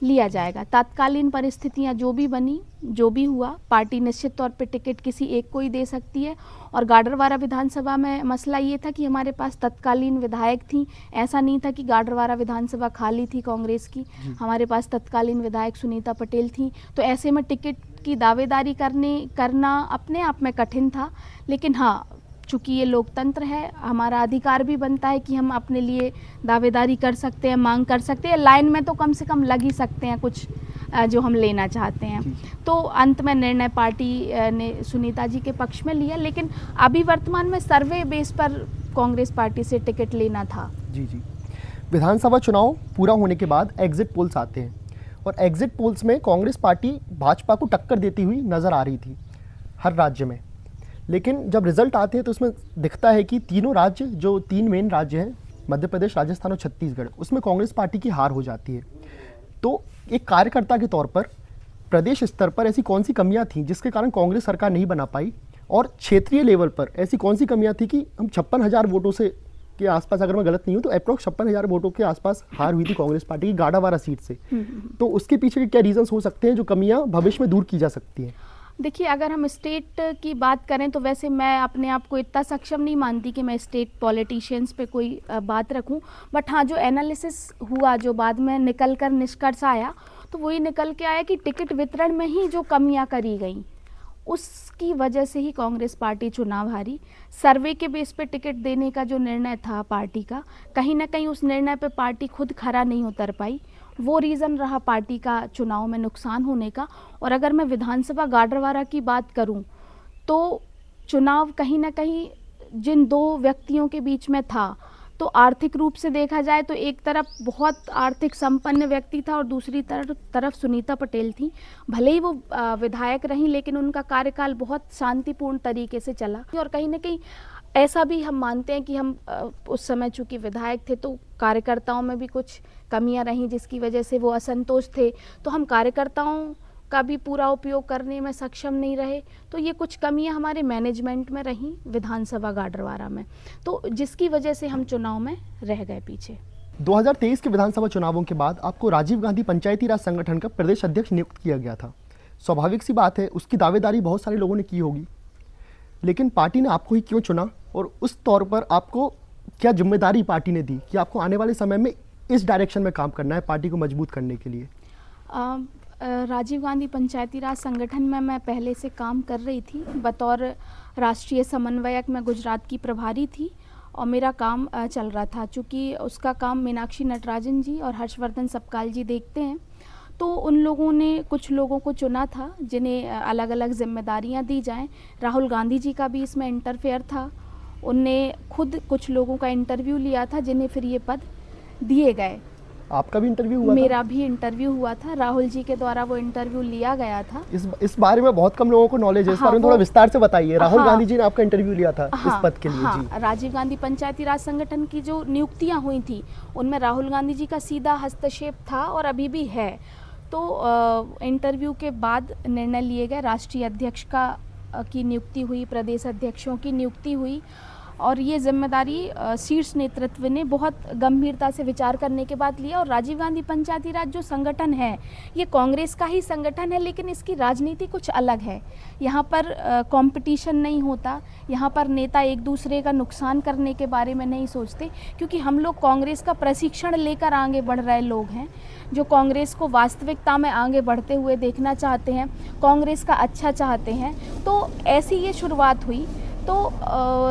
लिया जाएगा। तात्कालीन परिस्थितियां जो भी बनी, जो भी हुआ, पार्टी निश्चित तौर पे टिकट किसी एक को ही दे सकती है। और गाडरवारा विधानसभा में मसला ये था कि हमारे पास तत्कालीन विधायक थी, ऐसा नहीं था कि गाडरवारा विधानसभा खाली थी कांग्रेस की, हमारे पास तत्कालीन विधायक सुनीता पटेल थी। तो ऐसे में टिकट की दावेदारी करना अपने आप में कठिन था, लेकिन हाँ, चूँकि ये लोकतंत्र है, हमारा अधिकार भी बनता है कि हम अपने लिए दावेदारी कर सकते हैं, मांग कर सकते हैं, लाइन में तो कम से कम लग ही सकते हैं कुछ जो हम लेना चाहते हैं। तो अंत में निर्णय पार्टी ने सुनीता जी के पक्ष में लिया, लेकिन अभी वर्तमान में सर्वे बेस पर कांग्रेस पार्टी से टिकट लेना था। जी जी। विधानसभा चुनाव पूरा होने के बाद एग्जिट पोल्स आते हैं, और एग्जिट पोल्स में कांग्रेस पार्टी भाजपा को टक्कर देती हुई नज़र आ रही थी हर राज्य में। लेकिन जब रिजल्ट आते हैं तो उसमें दिखता है कि तीनों राज्य, जो 3 मेन राज्य हैं, मध्य प्रदेश, राजस्थान और छत्तीसगढ़, उसमें कांग्रेस पार्टी की हार हो जाती है। तो एक कार्यकर्ता के तौर पर प्रदेश स्तर पर ऐसी कौन सी कमियां थीं जिसके कारण कांग्रेस सरकार नहीं बना पाई, और क्षेत्रीय लेवल पर ऐसी कौन सी कमियां थी कि हम 56,000 वोटों से के आसपास, अगर मैं गलत नहीं हूँ तो अप्रोक्स 56,000 वोटों के आसपास हार हुई थी कांग्रेस पार्टी की गाड़ावारा सीट से। तो उसके पीछे के क्या रीजंस हो सकते हैं जो कमियां भविष्य में दूर की जा सकती हैं? देखिए, अगर हम स्टेट की बात करें तो वैसे मैं अपने आप को इतना सक्षम नहीं मानती कि मैं स्टेट पॉलिटिशियंस पे कोई बात रखूं, बट हाँ, जो एनालिसिस हुआ, जो बाद में निकल कर निष्कर्ष आया, तो वही निकल के आया कि टिकट वितरण में ही जो कमियां करी गई उसकी वजह से ही कांग्रेस पार्टी चुनाव हारी। सर्वे के बेस पे टिकट देने का जो निर्णय था पार्टी का, कहीं ना कहीं उस निर्णय पे पार्टी खुद खरा नहीं उतर पाई, वो रीज़न रहा पार्टी का चुनाव में नुकसान होने का। और अगर मैं विधानसभा गाडरवारा की बात करूं तो चुनाव कहीं ना कहीं जिन दो व्यक्तियों के बीच में था, तो आर्थिक रूप से देखा जाए तो एक तरफ बहुत आर्थिक संपन्न व्यक्ति था और दूसरी तरफ सुनीता पटेल थी। भले ही वो विधायक रहीं, लेकिन उनका कार्यकाल बहुत शांतिपूर्ण तरीके से चला। और कहीं ना कहीं ऐसा भी हम मानते हैं कि हम उस समय चूँकि विधायक थे तो कार्यकर्ताओं में भी कुछ कमियां रहीं जिसकी वजह से वो असंतोष थे, तो हम कार्यकर्ताओं का भी पूरा उपयोग करने में सक्षम नहीं रहे। तो ये कुछ कमियां हमारे मैनेजमेंट में रहीं विधानसभा गाडरवारा में, तो जिसकी वजह से हम चुनाव में रह गए पीछे। 2023 के विधानसभा चुनावों के बाद आपको राजीव गांधी पंचायती राज संगठन का प्रदेश अध्यक्ष नियुक्त किया गया था। स्वाभाविक सी बात है, उसकी दावेदारी बहुत सारे लोगों ने की होगी, लेकिन पार्टी ने आपको ही क्यों चुना, और उस तौर पर आपको क्या जिम्मेदारी पार्टी ने दी कि आपको आने वाले समय में इस डायरेक्शन में काम करना है पार्टी को मजबूत करने के लिए? राजीव गांधी पंचायती राज संगठन में मैं पहले से काम कर रही थी। बतौर राष्ट्रीय समन्वयक मैं गुजरात की प्रभारी थी और मेरा काम चल रहा था। चूँकि उसका काम मीनाक्षी नटराजन जी और हर्षवर्धन सपकाल जी देखते हैं, तो उन लोगों ने कुछ लोगों को चुना था जिन्हें अलग अलग जिम्मेदारियां दी जाएं। राहुल गांधी जी का भी इसमें इंटरफेयर था, उनने खुद कुछ लोगों का इंटरव्यू लिया था जिन्हें फिर ये पद दिए गए। आपका भी इंटरव्यू हुआ? मेरा भी इंटरव्यू हुआ था, राहुल जी के द्वारा वो इंटरव्यू लिया गया था। इस बारे में बहुत कम लोगों को नॉलेज है, इस बारे में थोड़ा विस्तार से बताइए। राहुल गांधी जी ने आपका इंटरव्यू लिया था इस पद के लिए? जी। राजीव गांधी पंचायती राज संगठन की जो नियुक्तियां हुई थी उनमें राहुल गांधी जी का सीधा हस्तक्षेप था और अभी भी है। तो इंटरव्यू के बाद निर्णय लिए गए, राष्ट्रीय अध्यक्ष की नियुक्ति हुई, प्रदेश अध्यक्षों की नियुक्ति हुई और ये जिम्मेदारी शीर्ष नेतृत्व ने बहुत गंभीरता से विचार करने के बाद लिया। और राजीव गांधी पंचायती राज जो संगठन है ये कांग्रेस का ही संगठन है, लेकिन इसकी राजनीति कुछ अलग है। यहाँ पर कंपटीशन नहीं होता, यहाँ पर नेता एक दूसरे का नुकसान करने के बारे में नहीं सोचते, क्योंकि हम लोग कांग्रेस का प्रशिक्षण लेकर आगे बढ़ रहे लोग हैं, जो कांग्रेस को वास्तविकता में आगे बढ़ते हुए देखना चाहते हैं, कांग्रेस का अच्छा चाहते हैं। तो ऐसी ये शुरुआत हुई। तो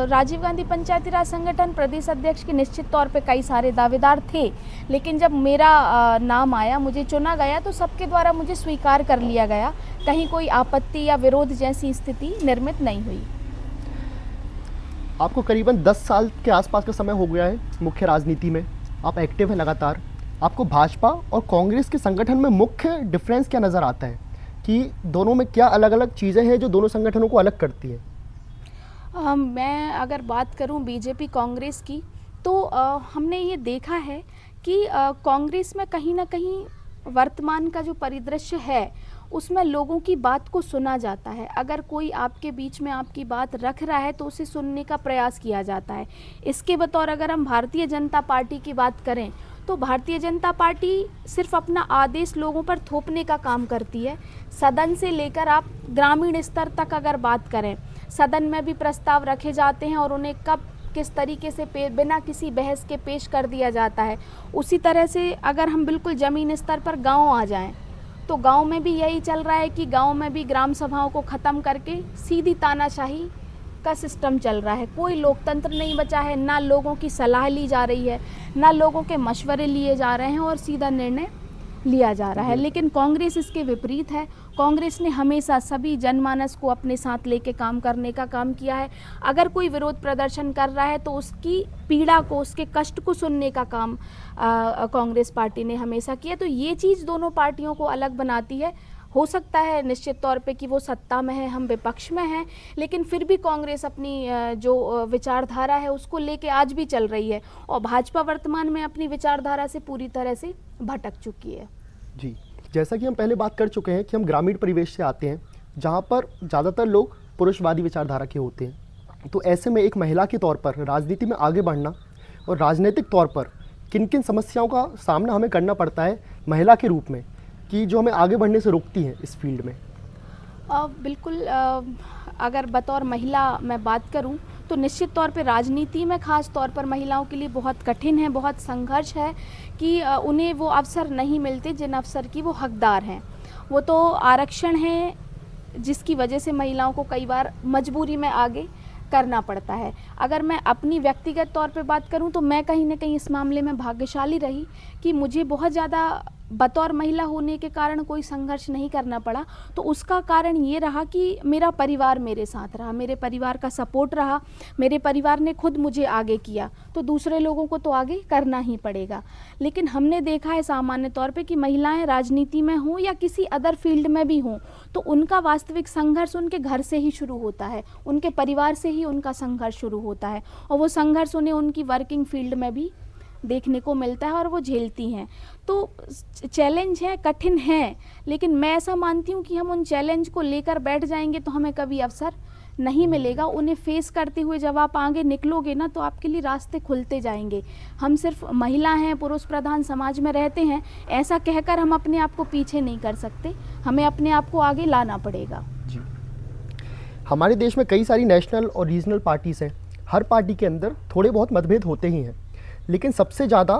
राजीव गांधी पंचायती राज संगठन प्रदेश अध्यक्ष के निश्चित तौर पे कई सारे दावेदार थे, लेकिन जब मेरा नाम आया, मुझे चुना गया, तो सबके द्वारा मुझे स्वीकार कर लिया गया। कहीं कोई आपत्ति या विरोध जैसी स्थिति निर्मित नहीं हुई। आपको करीबन 10 साल के आसपास का समय हो गया है मुख्य राजनीति में, आप एक्टिव हैं लगातार। आपको भाजपा और कांग्रेस के संगठन में मुख्य डिफरेंस क्या नज़र आता है कि दोनों में क्या अलग अलग चीज़ें हैं जो दोनों संगठनों को अलग करती हैं? मैं अगर बात करूं बीजेपी कांग्रेस की, तो हमने ये देखा है कि कांग्रेस में कहीं ना कहीं वर्तमान का जो परिदृश्य है उसमें लोगों की बात को सुना जाता है। अगर कोई आपके बीच में आपकी बात रख रहा है तो उसे सुनने का प्रयास किया जाता है। इसके बतौर अगर हम भारतीय जनता पार्टी की बात करें तो भारतीय जनता पार्टी सिर्फ अपना आदेश लोगों पर थोपने का काम करती है। सदन से लेकर आप ग्रामीण स्तर तक अगर बात करें, सदन में भी प्रस्ताव रखे जाते हैं और उन्हें कब किस तरीके से बिना किसी बहस के पेश कर दिया जाता है। उसी तरह से अगर हम बिल्कुल ज़मीन स्तर पर गांव आ जाएं तो गांव में भी यही चल रहा है कि गांव में भी ग्राम सभाओं को ख़त्म करके सीधी तानाशाही का सिस्टम चल रहा है। कोई लोकतंत्र नहीं बचा है, ना लोगों की सलाह ली जा रही है, ना लोगों के मशवरे लिए जा रहे हैं और सीधा निर्णय लिया जा रहा है। लेकिन कांग्रेस इसके विपरीत है। कांग्रेस ने हमेशा सभी जनमानस को अपने साथ लेके काम करने का काम किया है। अगर कोई विरोध प्रदर्शन कर रहा है तो उसकी पीड़ा को, उसके कष्ट को सुनने का काम कांग्रेस पार्टी ने हमेशा किया। तो ये चीज़ दोनों पार्टियों को अलग बनाती है। हो सकता है निश्चित तौर पे कि वो सत्ता में है, हम विपक्ष में हैं, लेकिन फिर भी कांग्रेस अपनी जो विचारधारा है उसको लेके आज भी चल रही है और भाजपा वर्तमान में अपनी विचारधारा से पूरी तरह से भटक चुकी है। जी, जैसा कि हम पहले बात कर चुके हैं कि हम ग्रामीण परिवेश से आते हैं जहाँ पर ज़्यादातर लोग पुरुषवादी विचारधारा के होते हैं। तो ऐसे में एक महिला के तौर पर राजनीति में आगे बढ़ना और राजनीतिक तौर पर किन किन समस्याओं का सामना हमें करना पड़ता है महिला के रूप में कि जो हमें आगे बढ़ने से रोकती हैं इस फील्ड में? बिल्कुल, अगर बतौर महिला मैं बात करूं तो निश्चित तौर पे राजनीति में ख़ास तौर पर महिलाओं के लिए बहुत कठिन है, बहुत संघर्ष है कि उन्हें वो अवसर नहीं मिलते जिन अवसर की वो हकदार हैं। वो तो आरक्षण है जिसकी वजह से महिलाओं को कई बार मजबूरी में आगे करना पड़ता है। अगर मैं अपनी व्यक्तिगत तौर पे बात करूं तो मैं कहीं ना कहीं इस मामले में भाग्यशाली रही कि मुझे बहुत ज़्यादा बतौर महिला होने के कारण कोई संघर्ष नहीं करना पड़ा। तो उसका कारण ये रहा कि मेरा परिवार मेरे साथ रहा, मेरे परिवार का सपोर्ट रहा, मेरे परिवार ने खुद मुझे आगे किया, तो दूसरे लोगों को तो आगे करना ही पड़ेगा। लेकिन हमने देखा है सामान्य तौर पे कि महिलाएं राजनीति में हों या किसी अदर फील्ड में भी हों तो उनका वास्तविक संघर्ष उनके घर से ही शुरू होता है, उनके परिवार से ही उनका संघर्ष शुरू होता है और वो संघर्ष उन्हें उनकी वर्किंग फील्ड में भी देखने को मिलता है और वो झेलती हैं। तो चैलेंज है, कठिन है, लेकिन मैं ऐसा मानती हूँ कि हम उन चैलेंज को लेकर बैठ जाएंगे तो हमें कभी अवसर नहीं मिलेगा। उन्हें फेस करते हुए जब आप आगे निकलोगे ना तो आपके लिए रास्ते खुलते जाएंगे। हम सिर्फ महिला हैं, पुरुष प्रधान समाज में रहते हैं, ऐसा कहकर हम अपने आप को पीछे नहीं कर सकते, हमें अपने आप को आगे लाना पड़ेगा। जी, हमारे देश में कई सारी नेशनल और रीजनल पार्टीज़ हैं। हर पार्टी के अंदर थोड़े बहुत मतभेद होते ही हैं, लेकिन सबसे ज़्यादा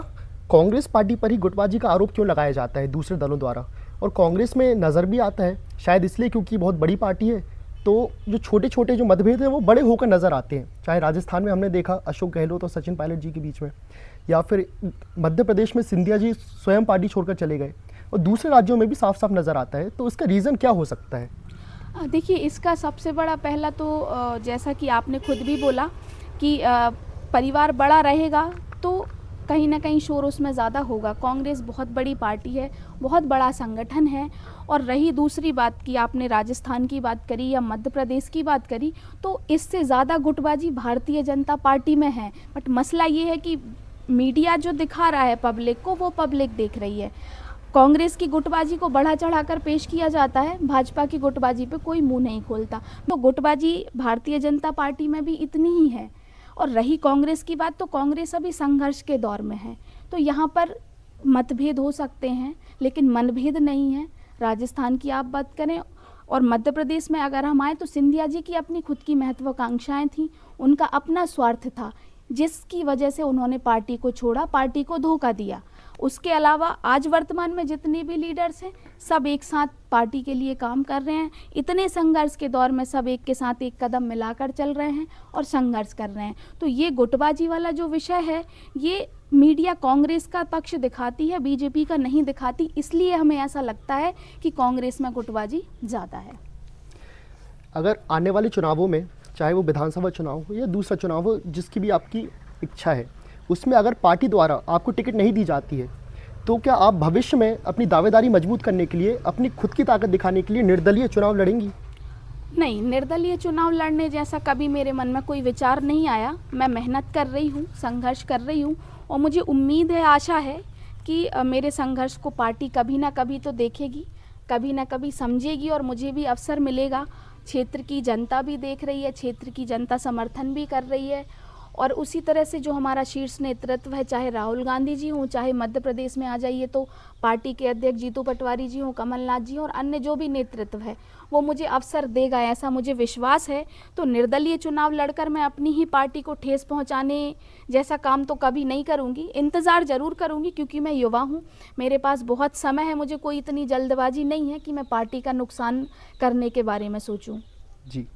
कांग्रेस पार्टी पर ही गुटबाजी का आरोप क्यों लगाया जाता है दूसरे दलों द्वारा? और कांग्रेस में नज़र भी आता है शायद इसलिए क्योंकि बहुत बड़ी पार्टी है, तो जो छोटे छोटे जो मतभेद हैं वो बड़े होकर नज़र आते हैं। चाहे राजस्थान में हमने देखा अशोक गहलोत और सचिन पायलट जी के बीच में, या फिर मध्य प्रदेश में सिंधिया जी स्वयं पार्टी छोड़कर चले गए, और दूसरे राज्यों में भी साफ साफ नज़र आता है। तो इसका रीज़न क्या हो सकता है? देखिए, इसका सबसे बड़ा पहला तो जैसा कि आपने खुद भी बोला कि परिवार बड़ा रहेगा तो कहीं ना कहीं शोर उसमें ज़्यादा होगा। कांग्रेस बहुत बड़ी पार्टी है, बहुत बड़ा संगठन है। और रही दूसरी बात कि आपने राजस्थान की बात करी या मध्य प्रदेश की बात करी, तो इससे ज़्यादा गुटबाजी भारतीय जनता पार्टी में है। बट मसला ये है कि मीडिया जो दिखा रहा है पब्लिक को, वो पब्लिक देख रही है। कांग्रेस की गुटबाजी को बढ़ा चढ़ाकर पेश किया जाता है, भाजपा की गुटबाजी पे कोई मुंह नहीं खोलता। तो गुटबाजी भारतीय जनता पार्टी में भी इतनी ही है। और रही कांग्रेस की बात, तो कांग्रेस अभी संघर्ष के दौर में है, तो यहाँ पर मतभेद हो सकते हैं लेकिन मनभेद नहीं है। राजस्थान की आप बात करें और मध्य प्रदेश में अगर हम आए तो सिंधिया जी की अपनी खुद की महत्वाकांक्षाएं थीं, उनका अपना स्वार्थ था जिसकी वजह से उन्होंने पार्टी को छोड़ा, पार्टी को धोखा दिया। उसके अलावा आज वर्तमान में जितने भी लीडर्स हैं सब एक साथ पार्टी के लिए काम कर रहे हैं। इतने संघर्ष के दौर में सब एक के साथ एक कदम मिलाकर चल रहे हैं और संघर्ष कर रहे हैं। तो ये गुटबाजी वाला जो विषय है ये मीडिया कांग्रेस का पक्ष दिखाती है, बीजेपी का नहीं दिखाती, इसलिए हमें ऐसा लगता है कि कांग्रेस में गुटबाजी ज़्यादा है। अगर आने वाले चुनावों में, चाहे वो विधानसभा चुनाव हो या दूसरा चुनाव हो, जिसकी भी आपकी इच्छा है, उसमें अगर पार्टी द्वारा आपको टिकट नहीं दी जाती है तो क्या आप भविष्य में अपनी दावेदारी मजबूत करने के लिए, अपनी खुद की ताकत दिखाने के लिए निर्दलीय चुनाव लड़ेंगी? नहीं, निर्दलीय चुनाव लड़ने जैसा कभी मेरे मन में कोई विचार नहीं आया। मैं मेहनत कर रही हूँ, संघर्ष कर रही हूँ और मुझे उम्मीद है, आशा है कि मेरे संघर्ष को पार्टी कभी ना कभी तो देखेगी, कभी ना कभी समझेगी और मुझे भी अवसर मिलेगा। क्षेत्र की जनता भी देख रही है, क्षेत्र की जनता समर्थन भी कर रही है और उसी तरह से जो हमारा शीर्ष नेतृत्व है, चाहे राहुल गांधी जी हों, चाहे मध्य प्रदेश में आ जाइए तो पार्टी के अध्यक्ष जीतू पटवारी जी हों, कमलनाथ जी और अन्य जो भी नेतृत्व है वो मुझे अवसर देगा, ऐसा मुझे विश्वास है। तो निर्दलीय चुनाव लड़कर मैं अपनी ही पार्टी को ठेस पहुंचाने जैसा काम तो कभी नहीं करूंगी। इंतज़ार ज़रूर करूंगी क्योंकि मैं युवा हूं, मेरे पास बहुत समय है, मुझे कोई इतनी जल्दबाजी नहीं है कि मैं पार्टी का नुकसान करने के बारे में सोचूं। जी,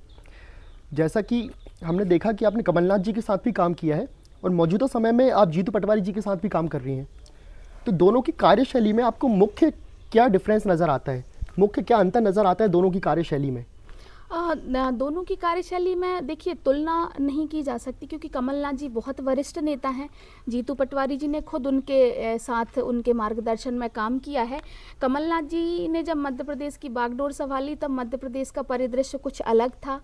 जैसा कि हमने देखा कि आपने कमलनाथ जी के साथ भी काम किया है और मौजूदा समय में आप जीतू पटवारी जी के साथ भी काम कर रही हैं, तो दोनों की कार्यशैली में आपको मुख्य क्या डिफरेंस नज़र आता है, मुख्य क्या अंतर नज़र आता है दोनों की कार्यशैली में? दोनों की कार्यशैली में देखिए तुलना नहीं की जा सकती क्योंकि कमलनाथ जी बहुत वरिष्ठ नेता हैं। जीतू पटवारी जी ने खुद उनके साथ उनके मार्गदर्शन में काम किया है। कमलनाथ जी ने जब मध्य प्रदेश की बागडोर संभाली तब मध्य प्रदेश का परिदृश्य कुछ अलग था,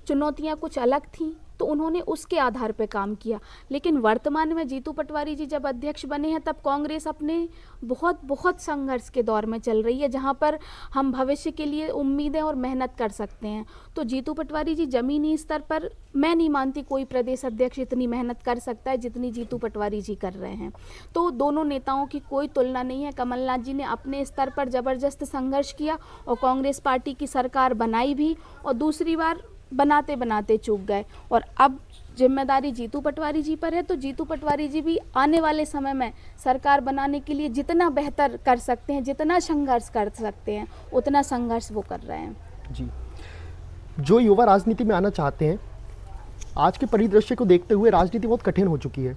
चुनौतियां कुछ अलग थीं, तो उन्होंने उसके आधार पर काम किया। लेकिन वर्तमान में जीतू पटवारी जी जब अध्यक्ष बने हैं तब कांग्रेस अपने बहुत संघर्ष के दौर में चल रही है जहां पर हम भविष्य के लिए उम्मीदें और मेहनत कर सकते हैं। तो जीतू पटवारी जी जमीनी स्तर पर मैं नहीं मानती कोई प्रदेश अध्यक्ष इतनी मेहनत कर सकता है जितनी जीतू पटवारी जी कर रहे हैं। तो दोनों नेताओं की कोई तुलना नहीं है। कमलनाथ जी ने अपने स्तर पर ज़बरदस्त संघर्ष किया और कांग्रेस पार्टी की सरकार बनाई भी और दूसरी बार बनाते बनाते चूक गए और अब जिम्मेदारी जीतू पटवारी जी पर है। तो जीतू पटवारी जी भी आने वाले समय में सरकार बनाने के लिए जितना बेहतर कर सकते हैं, जितना संघर्ष कर सकते हैं, उतना संघर्ष वो कर रहे हैं। जी, जो युवा राजनीति में आना चाहते हैं, आज के परिदृश्य को देखते हुए राजनीति बहुत कठिन हो चुकी है,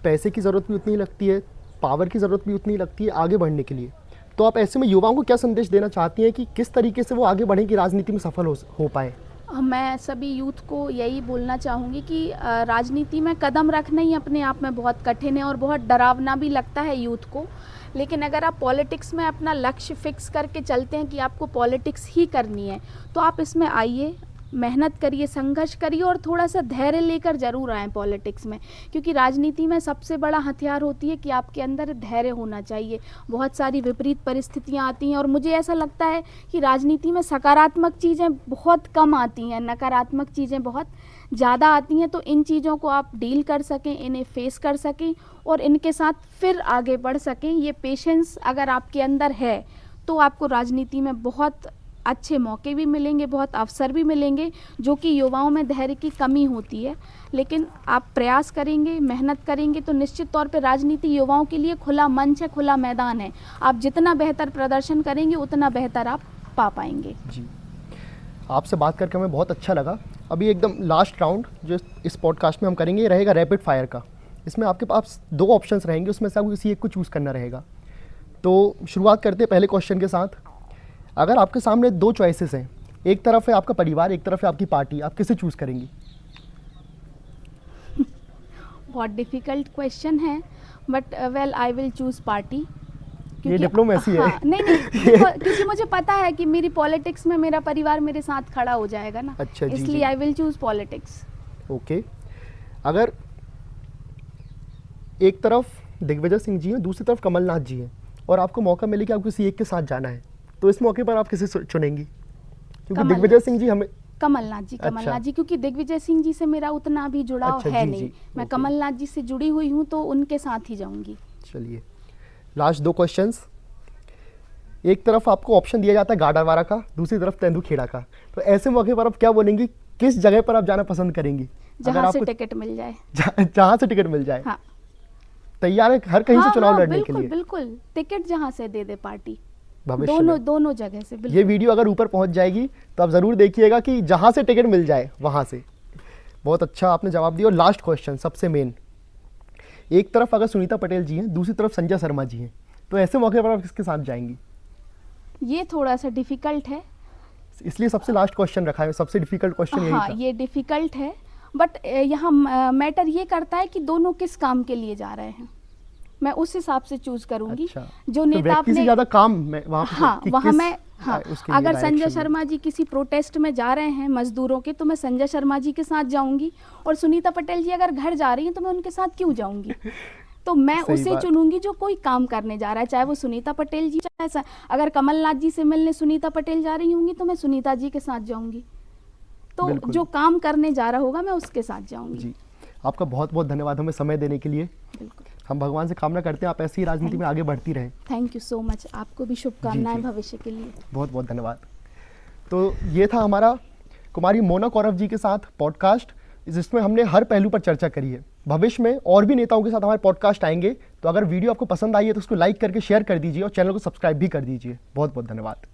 पैसे की ज़रूरत भी उतनी लगती है, पावर की ज़रूरत भी उतनी लगती है आगे बढ़ने के लिए। तो आप ऐसे में युवाओं को क्या संदेश देना चाहती हैं कि किस तरीके से वो आगे बढ़ें कि राजनीति में सफल हो पाए? मैं सभी यूथ को यही बोलना चाहूँगी कि राजनीति में कदम रखना ही अपने आप में बहुत कठिन है और बहुत डरावना भी लगता है यूथ को। लेकिन अगर आप पॉलिटिक्स में अपना लक्ष्य फिक्स करके चलते हैं कि आपको पॉलिटिक्स ही करनी है तो आप इसमें आइए, मेहनत करिए, संघर्ष करिए और थोड़ा सा धैर्य लेकर ज़रूर आएँ पॉलिटिक्स में, क्योंकि राजनीति में सबसे बड़ा हथियार होती है कि आपके अंदर धैर्य होना चाहिए। बहुत सारी विपरीत परिस्थितियाँ आती हैं और मुझे ऐसा लगता है कि राजनीति में सकारात्मक चीज़ें बहुत कम आती हैं, नकारात्मक चीज़ें बहुत ज़्यादा आती हैं। तो इन चीज़ों को आप डील कर सकें, इन्हें फेस कर सकें और इनके साथ फिर आगे बढ़ सकें। ये पेशेंस अगर आपके अंदर है तो आपको राजनीति में बहुत अच्छे मौके भी मिलेंगे, बहुत अवसर भी मिलेंगे, जो कि युवाओं में धैर्य की कमी होती है। लेकिन आप प्रयास करेंगे, मेहनत करेंगे तो निश्चित तौर पे राजनीति युवाओं के लिए खुला मंच है, खुला मैदान है। आप जितना बेहतर प्रदर्शन करेंगे उतना बेहतर आप पा पाएंगे। जी, आपसे बात करके हमें बहुत अच्छा लगा। अभी एकदम लास्ट राउंड जो इस पॉडकास्ट में हम करेंगे रहेगा रैपिड फायर का। इसमें आपके पास 2 ऑप्शंस रहेंगे, उसमें से आपको किसी एक को चूज़ करना रहेगा। तो शुरुआत करते हैं पहले क्वेश्चन के साथ। अगर आपके सामने 2 चॉइसेस हैं, एक तरफ है आपका परिवार, एक तरफ है आपकी पार्टी, आप किसे चूज़ करेंगी? बहुत डिफ़िकल्ट क्वेश्चन है but well I will choose party. ये डिप्लोमेसी है। हाँ, नहीं क्योंकि मुझे पता है कि मेरी पॉलिटिक्स में मेरा परिवार मेरे साथ खड़ा हो जाएगा ना। अच्छा जी, इसलिए I will choose politics. Okay, अगर एक तरफ दिग्विजय सिंह जी हैं, दूसरी तरफ कमलनाथ जी हैं और आपको मौका मिले कि आपको किसी एक के साथ जाना है, तो इस मौके पर आप किसे चुनेंगी? क्योंकि कमलनाथ। दिग्विजय सिंह जी हमें कमलनाथ जी, कमलनाथ जी, क्योंकि दिग्विजय सिंह जी से मेरा उतना भी जुड़ाव अच्छा, है जी, नहीं। जी, मैं ओके। कमलनाथ जी से जुड़ी हुई हूँ तो उनके साथ ही जाऊंगी। चलिए, लास्ट 2 क्वेश्चंस। एक तरफ आपको ऑप्शन दिया जाता है गाडावारा का, दूसरी तरफ तेंदुखेड़ा का, तो ऐसे मौके पर आप क्या बोलेंगी, किस जगह पर आप जाना पसंद करेंगी? जहाँ से टिकट मिल जाए। जहाँ से टिकट मिल जाए, हाँ तैयार है हर कहीं से हाँ, चुनाव हाँ, लड़ने के बिल्कुल लिए बिल्कुल, टिकट जहाँ से दे दे पार्टी, भविष्य दोनों में? दोनों जगह से ये बिल्कुल। वीडियो अगर ऊपर पहुंच जाएगी तो आप ज़रूर देखिएगा कि जहाँ से टिकट मिल जाए वहाँ से। बहुत अच्छा आपने जवाब दिया। और लास्ट क्वेश्चन सबसे मेन, एक तरफ अगर सुनीता पटेल जी हैं, दूसरी तरफ संजय शर्मा जी हैं, तो ऐसे मौके पर आप किसके साथ जाएंगी? ये थोड़ा सा डिफिकल्ट है। इसलिए सबसे लास्ट क्वेश्चन रखा है, सबसे डिफिकल्ट क्वेश्चन यही हाँ, था। ये डिफिकल्ट है, बट यहाँ मैटर ये करता है कि दोनों किस काम के लिए जा रहे हैं, मैं उस हिसाब से चूज करूंगी। अच्छा, जो तो नेता व्यक्ति से अपने, ज़्यादा काम में वहाँ पे हाँ कि वहाँ किस, मैं, हाँ उसके लिए अगर संजय direction में। शर्मा जी किसी प्रोटेस्ट में जा रहे हैं मजदूरों के, तो मैं संजय शर्मा जी के साथ जाऊंगी। और सुनीता पटेल जी अगर घर जा रही हैं तो मैं उनके साथ क्यों जाऊंगी? तो मैं सही उसे बात। चुनूंगी जो कोई काम करने जा रहा है, चाहे वो सुनीता पटेल जी, चाहे अगर कमलनाथ जी से मिलने सुनीता पटेल जा रही होंगी तो मैं सुनीता जी के साथ जाऊंगी। तो बिल्कुल। जो काम करने जा रहा होगा मैं उसके साथ जाऊंगी। जी, आपका बहुत बहुत धन्यवाद हमें समय देने के लिए। बिल्कुल, हम भगवान से कामना करते हैं आप ऐसी ही राजनीति में आगे बढ़ती रहें। थैंक यू सो मच, आपको भी शुभकामनाएं जी। भविष्य के लिए। बहुत बहुत धन्यवाद। तो ये था हमारा कुमारी मोना कौरव जी के साथ पॉडकास्ट, जिसमें हमने हर पहलू पर चर्चा करी है। भविष्य में और भी नेताओं के साथ हमारे पॉडकास्ट आएंगे, तो अगर वीडियो आपको पसंद आई है तो उसको लाइक करके शेयर कर दीजिए और चैनल को सब्सक्राइब भी कर दीजिए। बहुत बहुत धन्यवाद।